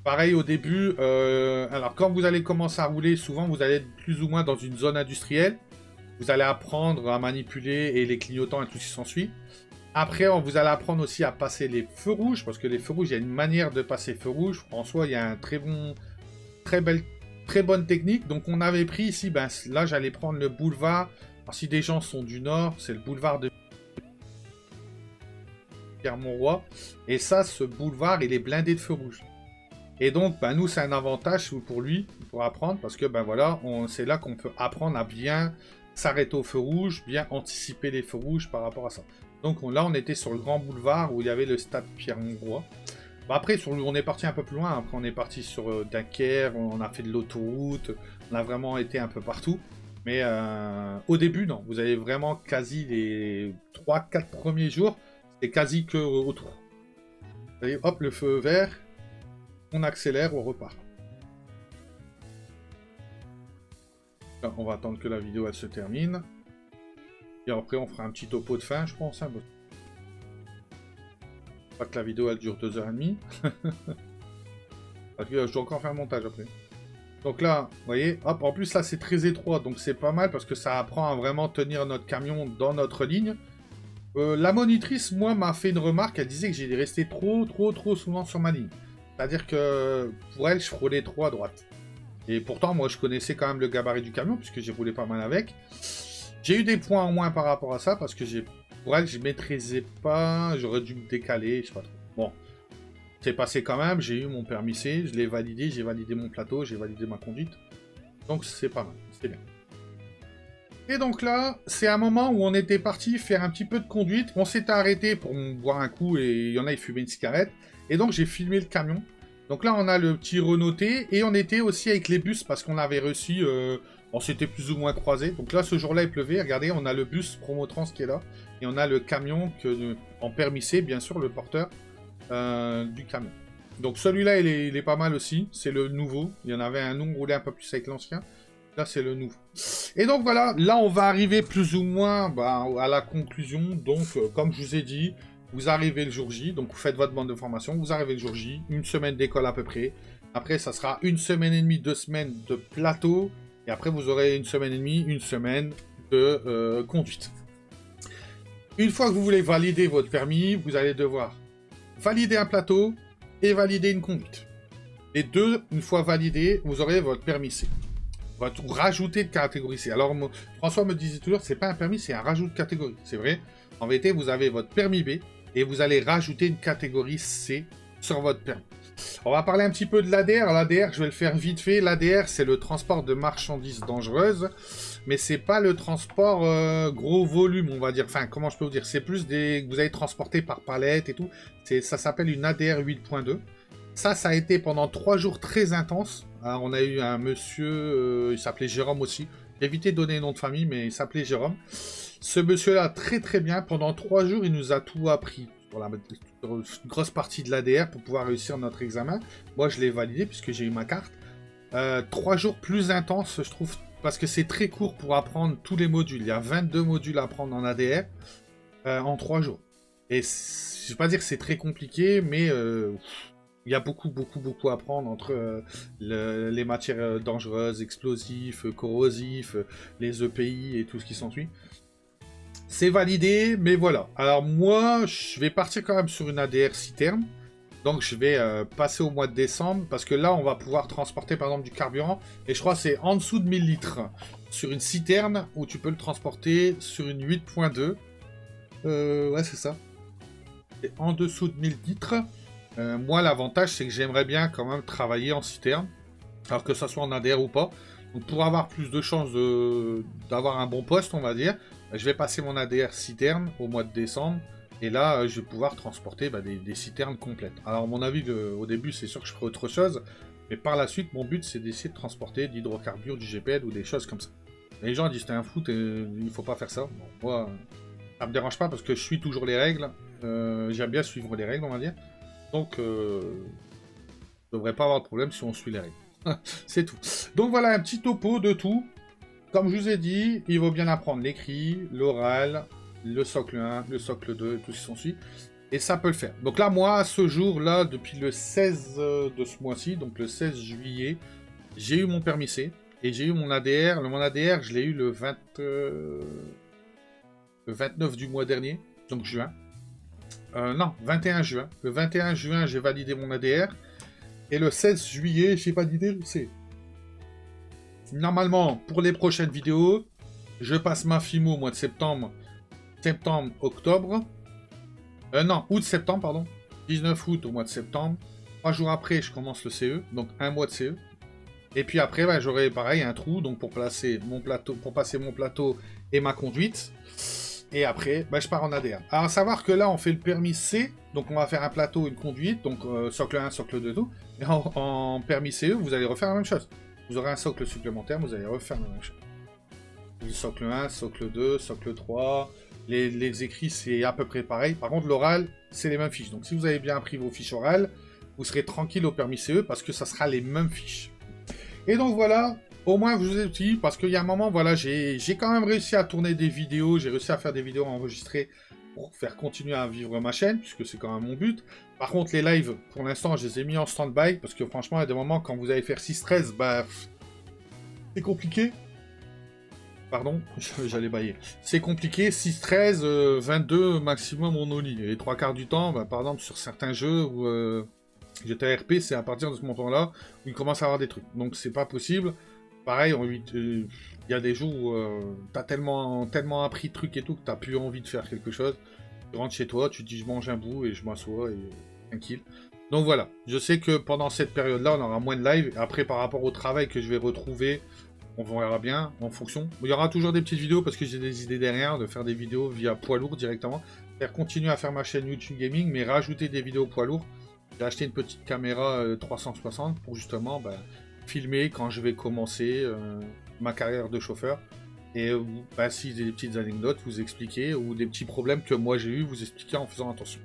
Pareil au début, alors quand vous allez commencer à rouler, souvent vous allez être plus ou moins dans une zone industrielle. Vous allez apprendre à manipuler et les clignotants et tout ce qui s'ensuit. Après, vous allez apprendre aussi à passer les feux rouges, parce que les feux rouges, il y a une manière de passer feux rouges. En soi, il y a un très bonne technique. Donc, on avait pris ici, là, j'allais prendre le boulevard. Alors, si des gens sont du Nord, c'est le boulevard de Pierre-Mauroy. Et ça, ce boulevard, il est blindé de feux rouges. Et donc, nous, c'est un avantage pour lui, pour apprendre, parce que, voilà, c'est là qu'on peut apprendre à bien s'arrêter au feu rouge, bien anticiper les feux rouges par rapport à ça. Donc là, on était sur le grand boulevard où il y avait le stade Pierre-Mauroy. Après, on est parti un peu plus loin. Après, on est parti sur Dunkerque, on a fait de l'autoroute, on a vraiment été un peu partout. Mais au début, non. Vous avez vraiment quasi les 3-4 premiers jours, c'est quasi que autour. Vous voyez, hop, le feu vert, on accélère, on repart. Là, on va attendre que la vidéo elle se termine. Et après, on fera un petit topo de fin, je pense. Hein. Pas que la vidéo, elle dure 2h30. Parce que je dois encore faire un montage après. Donc là, vous voyez, hop, en plus, là, c'est très étroit. Donc, c'est pas mal parce que ça apprend à vraiment tenir notre camion dans notre ligne. La monitrice, moi, m'a fait une remarque. Elle disait que j'ai resté trop souvent sur ma ligne. C'est-à-dire que, pour elle, je frôlais trop à droite. Et pourtant, moi, je connaissais quand même le gabarit du camion puisque j'ai roulé pas mal avec. J'ai eu des points en moins par rapport à ça, parce que pour elle, je maîtrisais pas, j'aurais dû me décaler, je sais pas trop. Bon, c'est passé quand même, j'ai eu mon permis C, je l'ai validé, j'ai validé mon plateau, j'ai validé ma conduite. Donc c'est pas mal, c'est bien. Et donc là, c'est un moment où on était parti faire un petit peu de conduite, on s'était arrêté pour boire un coup, et il y en a, ils fumaient une cigarette, et donc j'ai filmé le camion. Donc là, on a le petit Renault T, et on était aussi avec les bus, parce qu'on avait reçu... On s'était plus ou moins croisés. Donc là, ce jour-là, il pleuvait. Regardez, on a le bus Promotrans qui est là. Et on a le camion en permis C, bien sûr, le porteur du camion. Donc celui-là, il est pas mal aussi. C'est le nouveau. Il y en avait un, nous, on roulait un peu plus avec l'ancien. Là, c'est le nouveau. Et donc voilà, là, on va arriver plus ou moins à la conclusion. Donc, comme je vous ai dit, vous arrivez le jour J. Donc, vous faites votre bande de formation. Vous arrivez le jour J. Une semaine d'école à peu près. Après, ça sera une semaine et demie, 2 semaines de plateau. Et après, vous aurez une semaine et demie, une semaine de conduite. Une fois que vous voulez valider votre permis, vous allez devoir valider un plateau et valider une conduite. Les deux, une fois validés, vous aurez votre permis C. Vous rajoutez de catégorie C. Alors, François me disait toujours, c'est pas un permis, c'est un rajout de catégorie. C'est vrai. En vérité, vous avez votre permis B et vous allez rajouter une catégorie C sur votre permis. On va parler un petit peu de l'ADR. L'ADR, je vais le faire vite fait. L'ADR, c'est le transport de marchandises dangereuses, mais c'est pas le transport gros volume, on va dire. Enfin, comment je peux vous dire? C'est plus des vous allez transporter par palette et tout. Ça s'appelle une ADR 8.2. Ça a été pendant 3 jours très intense. Alors, on a eu un monsieur, il s'appelait Jérôme aussi. J'ai évité de donner le nom de famille, mais il s'appelait Jérôme. Ce monsieur-là, très très bien. Pendant 3 jours, il nous a tout appris. Voilà, une grosse partie de l'ADR pour pouvoir réussir notre examen. Moi, je l'ai validé puisque j'ai eu ma carte. 3 jours plus intenses, je trouve, parce que c'est très court pour apprendre tous les modules. Il y a 22 modules à apprendre en ADR en 3 jours. Et je ne vais pas dire que c'est très compliqué, mais il y a beaucoup à apprendre entre les matières dangereuses, explosifs, corrosifs, les EPI et tout ce qui s'ensuit. C'est validé, mais voilà. Alors moi, je vais partir quand même sur une ADR citerne. Donc je vais passer au mois de décembre, parce que là, on va pouvoir transporter par exemple du carburant. Et je crois que c'est en dessous de 1000 litres. Sur une citerne, où tu peux le transporter sur une 8.2. Ouais, c'est ça. Et en dessous de 1000 litres. Moi, l'avantage, c'est que j'aimerais bien quand même travailler en citerne. Alors que ça soit en ADR ou pas. Donc pour avoir plus de chances d'avoir un bon poste, on va dire, je vais passer mon ADR citerne au mois de décembre. Et là, je vais pouvoir transporter des citernes complètes. Alors à mon avis, au début, c'est sûr que je ferai autre chose. Mais par la suite, mon but, c'est d'essayer de transporter de l'hydrocarbure, du GPL ou des choses comme ça. Et les gens disent, t'es un fou, il faut pas faire ça. Bon, moi, ça me dérange pas parce que je suis toujours les règles. J'aime bien suivre les règles, on va dire. Donc, je devrais pas avoir de problème si on suit les règles. C'est tout. Donc voilà, un petit topo de tout. Comme je vous ai dit, il vaut bien apprendre l'écrit, l'oral, le socle 1, le socle 2 et tout ce qui s'ensuit. Et ça peut le faire. Donc là, moi, à ce jour-là, depuis le 16 de ce mois-ci, donc le 16 juillet, j'ai eu mon permis C. Et j'ai eu mon ADR. Mon ADR, je l'ai eu le 29 du mois dernier, donc juin. Non, 21 juin. Le 21 juin, j'ai validé mon ADR. Et le 16 juillet, j'ai validé le C. Normalement, pour les prochaines vidéos, je passe ma FIMO au mois de septembre. Octobre. Non, août-septembre, pardon. 19 août au mois de septembre. 3 jours après, je commence le CE. Donc, un mois de CE. Et puis après, j'aurai pareil un trou. Donc, pour passer mon plateau et ma conduite. Et après, je pars en ADR. Alors, à savoir que là, on fait le permis C. Donc, on va faire un plateau et une conduite. Donc, socle 1, socle 2, tout. Et en permis CE, vous allez refaire la même chose. Vous aurez un socle supplémentaire, vous allez refaire la même chose. Le socle 1, socle 2, socle 3. Les écrits, c'est à peu près pareil. Par contre, l'oral, c'est les mêmes fiches. Donc, si vous avez bien appris vos fiches orales, vous serez tranquille au permis CE parce que ça sera les mêmes fiches. Et donc, voilà. Au moins, je vous ai dit, parce qu'il y a un moment, voilà, j'ai quand même réussi à tourner des vidéos. J'ai réussi à faire des vidéos enregistrées pour faire continuer à vivre ma chaîne, puisque c'est quand même mon but. Par contre, les lives, pour l'instant, je les ai mis en stand-by, parce que franchement, il y a des moments, quand vous allez faire 6-13, c'est compliqué. Pardon, j'allais bailler. C'est compliqué, 6-13, 22 maximum en Oli. Et les 3 quarts du temps, par exemple, sur certains jeux où j'étais à RP, c'est à partir de ce moment-là où il commence à avoir des trucs. Donc, c'est pas possible. Pareil, il y a des jours où t'as tellement appris de trucs et tout que t'as plus envie de faire quelque chose. Tu rentres chez toi, tu te dis je mange un bout et je m'assois et tranquille. Donc voilà, je sais que pendant cette période-là, on aura moins de live. Après, par rapport au travail que je vais retrouver, on verra bien en fonction. Il y aura toujours des petites vidéos parce que j'ai des idées derrière de faire des vidéos via poids lourd directement. Faire continuer à faire ma chaîne YouTube Gaming, mais rajouter des vidéos poids lourd. J'ai acheté une petite caméra 360 pour justement filmer quand je vais commencer ma carrière de chauffeur. Et bah, si des petites anecdotes, vous expliquer, ou des petits problèmes que moi j'ai eu, vous expliquer en faisant attention.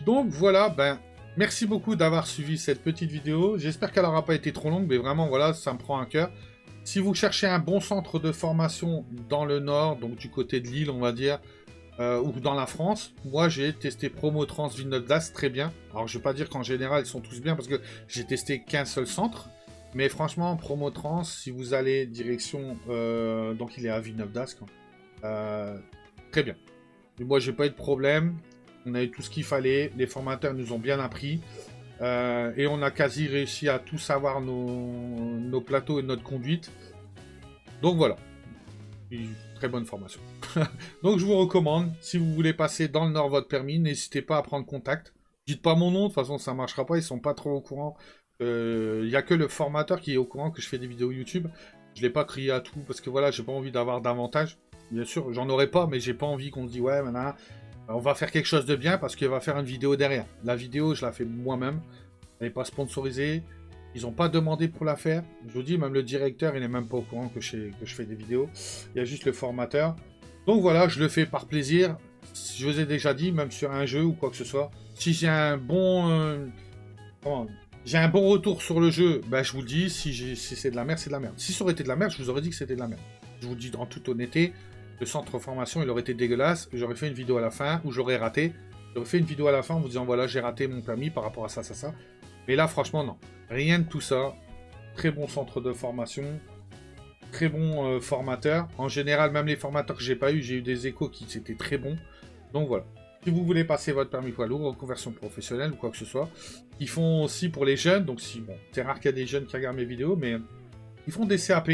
Donc voilà, ben, merci beaucoup d'avoir suivi cette petite vidéo. J'espère qu'elle n'aura pas été trop longue, mais vraiment, voilà, ça me prend à cœur. Si vous cherchez un bon centre de formation dans le Nord, donc du côté de Lille, on va dire, ou dans la France, moi j'ai testé Promotrans Villeneuve d'Ascq, très bien. Alors je ne vais pas dire qu'en général ils sont tous bien, parce que j'ai testé qu'un seul centre. Mais franchement, Promotrans, si vous allez direction... donc il est à Villeneuve d'Ascq. Très bien. Et moi, j'ai pas eu de problème. On a eu tout ce qu'il fallait. Les formateurs nous ont bien appris. Et on a quasi réussi à tout savoir nos plateaux et notre conduite. Donc voilà. Une très bonne formation. Donc je vous recommande, si vous voulez passer dans le Nord votre permis, n'hésitez pas à prendre contact. Dites pas mon nom, de toute façon ça marchera pas, ils sont pas trop au courant. Il n'y a que le formateur qui est au courant que je fais des vidéos YouTube. Je ne l'ai pas crié à tout parce que voilà, j'ai pas envie d'avoir d'avantages. Bien sûr, j'en aurais pas, mais j'ai pas envie qu'on se dise ouais, maintenant, on va faire quelque chose de bien parce qu'il va faire une vidéo derrière. La vidéo, je la fais moi-même. Elle n'est pas sponsorisée. Ils n'ont pas demandé pour la faire. Je vous dis, même le directeur, il n'est même pas au courant que je fais des vidéos. Il y a juste le formateur. Donc voilà, je le fais par plaisir. Je vous ai déjà dit, même sur un jeu ou quoi que ce soit. Si j'ai un bon... j'ai un bon retour sur le jeu, ben je vous le dis, si c'est de la merde, c'est de la merde. Si ça aurait été de la merde, je vous aurais dit que c'était de la merde. Je vous le dis en toute honnêteté, le centre de formation, il aurait été dégueulasse, j'aurais fait une vidéo à la fin, où j'aurais raté. J'aurais fait une vidéo à la fin en vous disant, voilà, j'ai raté mon permis par rapport à ça, ça, ça. Mais là, franchement, non. Rien de tout ça. Très bon centre de formation. Très bon formateur. En général, même les formateurs que j'ai pas eu, j'ai eu des échos qui étaient très bons. Donc voilà. Si vous voulez passer votre permis poids lourd, reconversion professionnelle ou quoi que ce soit, ils font aussi pour les jeunes. Donc si, bon, c'est rare qu'il y a des jeunes qui regardent mes vidéos, mais ils font des CAP.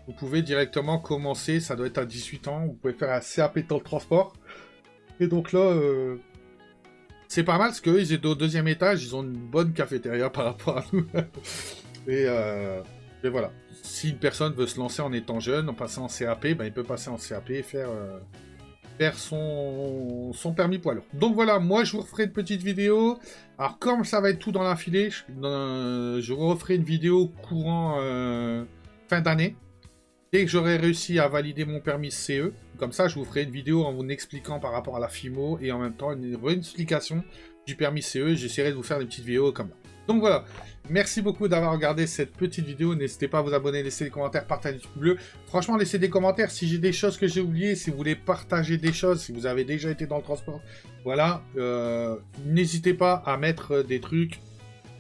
Vous pouvez directement commencer, ça doit être à 18 ans. Vous pouvez faire un CAP dans le transport. Et donc là, c'est pas mal parce qu'eux, ils étaient au deuxième étage, ils ont une bonne cafétéria par rapport à nous. et voilà. Si une personne veut se lancer en étant jeune, en passant en CAP, ben, il peut passer en CAP et faire son permis poids lourd. Donc voilà, moi je vous referai une petite vidéo. Alors comme ça va être tout dans l'affilée, je vous referai une vidéo courant fin d'année. Dès que j'aurai réussi à valider mon permis CE, comme ça je vous ferai une vidéo en vous expliquant par rapport à la FIMO et en même temps une explication du permis CE. J'essaierai de vous faire des petites vidéos comme ça. Donc voilà, merci beaucoup d'avoir regardé cette petite vidéo. N'hésitez pas à vous abonner, laisser des commentaires, partager du pouce bleu. Franchement, laissez des commentaires si j'ai des choses que j'ai oubliées, si vous voulez partager des choses, si vous avez déjà été dans le transport. Voilà, n'hésitez pas à mettre des trucs.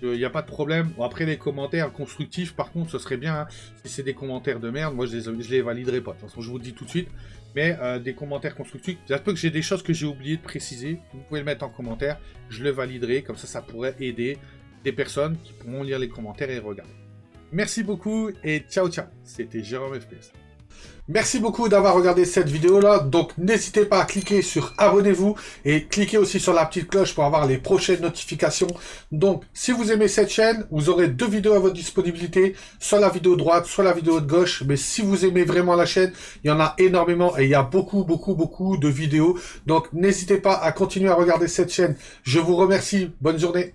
Il n'y a pas de problème. Bon, après, les commentaires constructifs, par contre, ce serait bien. Hein. Si c'est des commentaires de merde, moi, je les validerai pas. De toute façon, je vous le dis tout de suite. Mais des commentaires constructifs, ça peut que j'ai des choses que j'ai oublié de préciser. Vous pouvez le mettre en commentaire. Je le validerai. Comme ça pourrait aider des personnes qui pourront lire les commentaires et regarder. Merci beaucoup et ciao ciao. C'était Jérôme FPS. Merci beaucoup d'avoir regardé cette vidéo-là. Donc, n'hésitez pas à cliquer sur abonnez-vous et cliquez aussi sur la petite cloche pour avoir les prochaines notifications. Donc, si vous aimez cette chaîne, vous aurez 2 vidéos à votre disponibilité, soit la vidéo de droite, soit la vidéo de gauche. Mais si vous aimez vraiment la chaîne, il y en a énormément et il y a beaucoup de vidéos. Donc, n'hésitez pas à continuer à regarder cette chaîne. Je vous remercie. Bonne journée.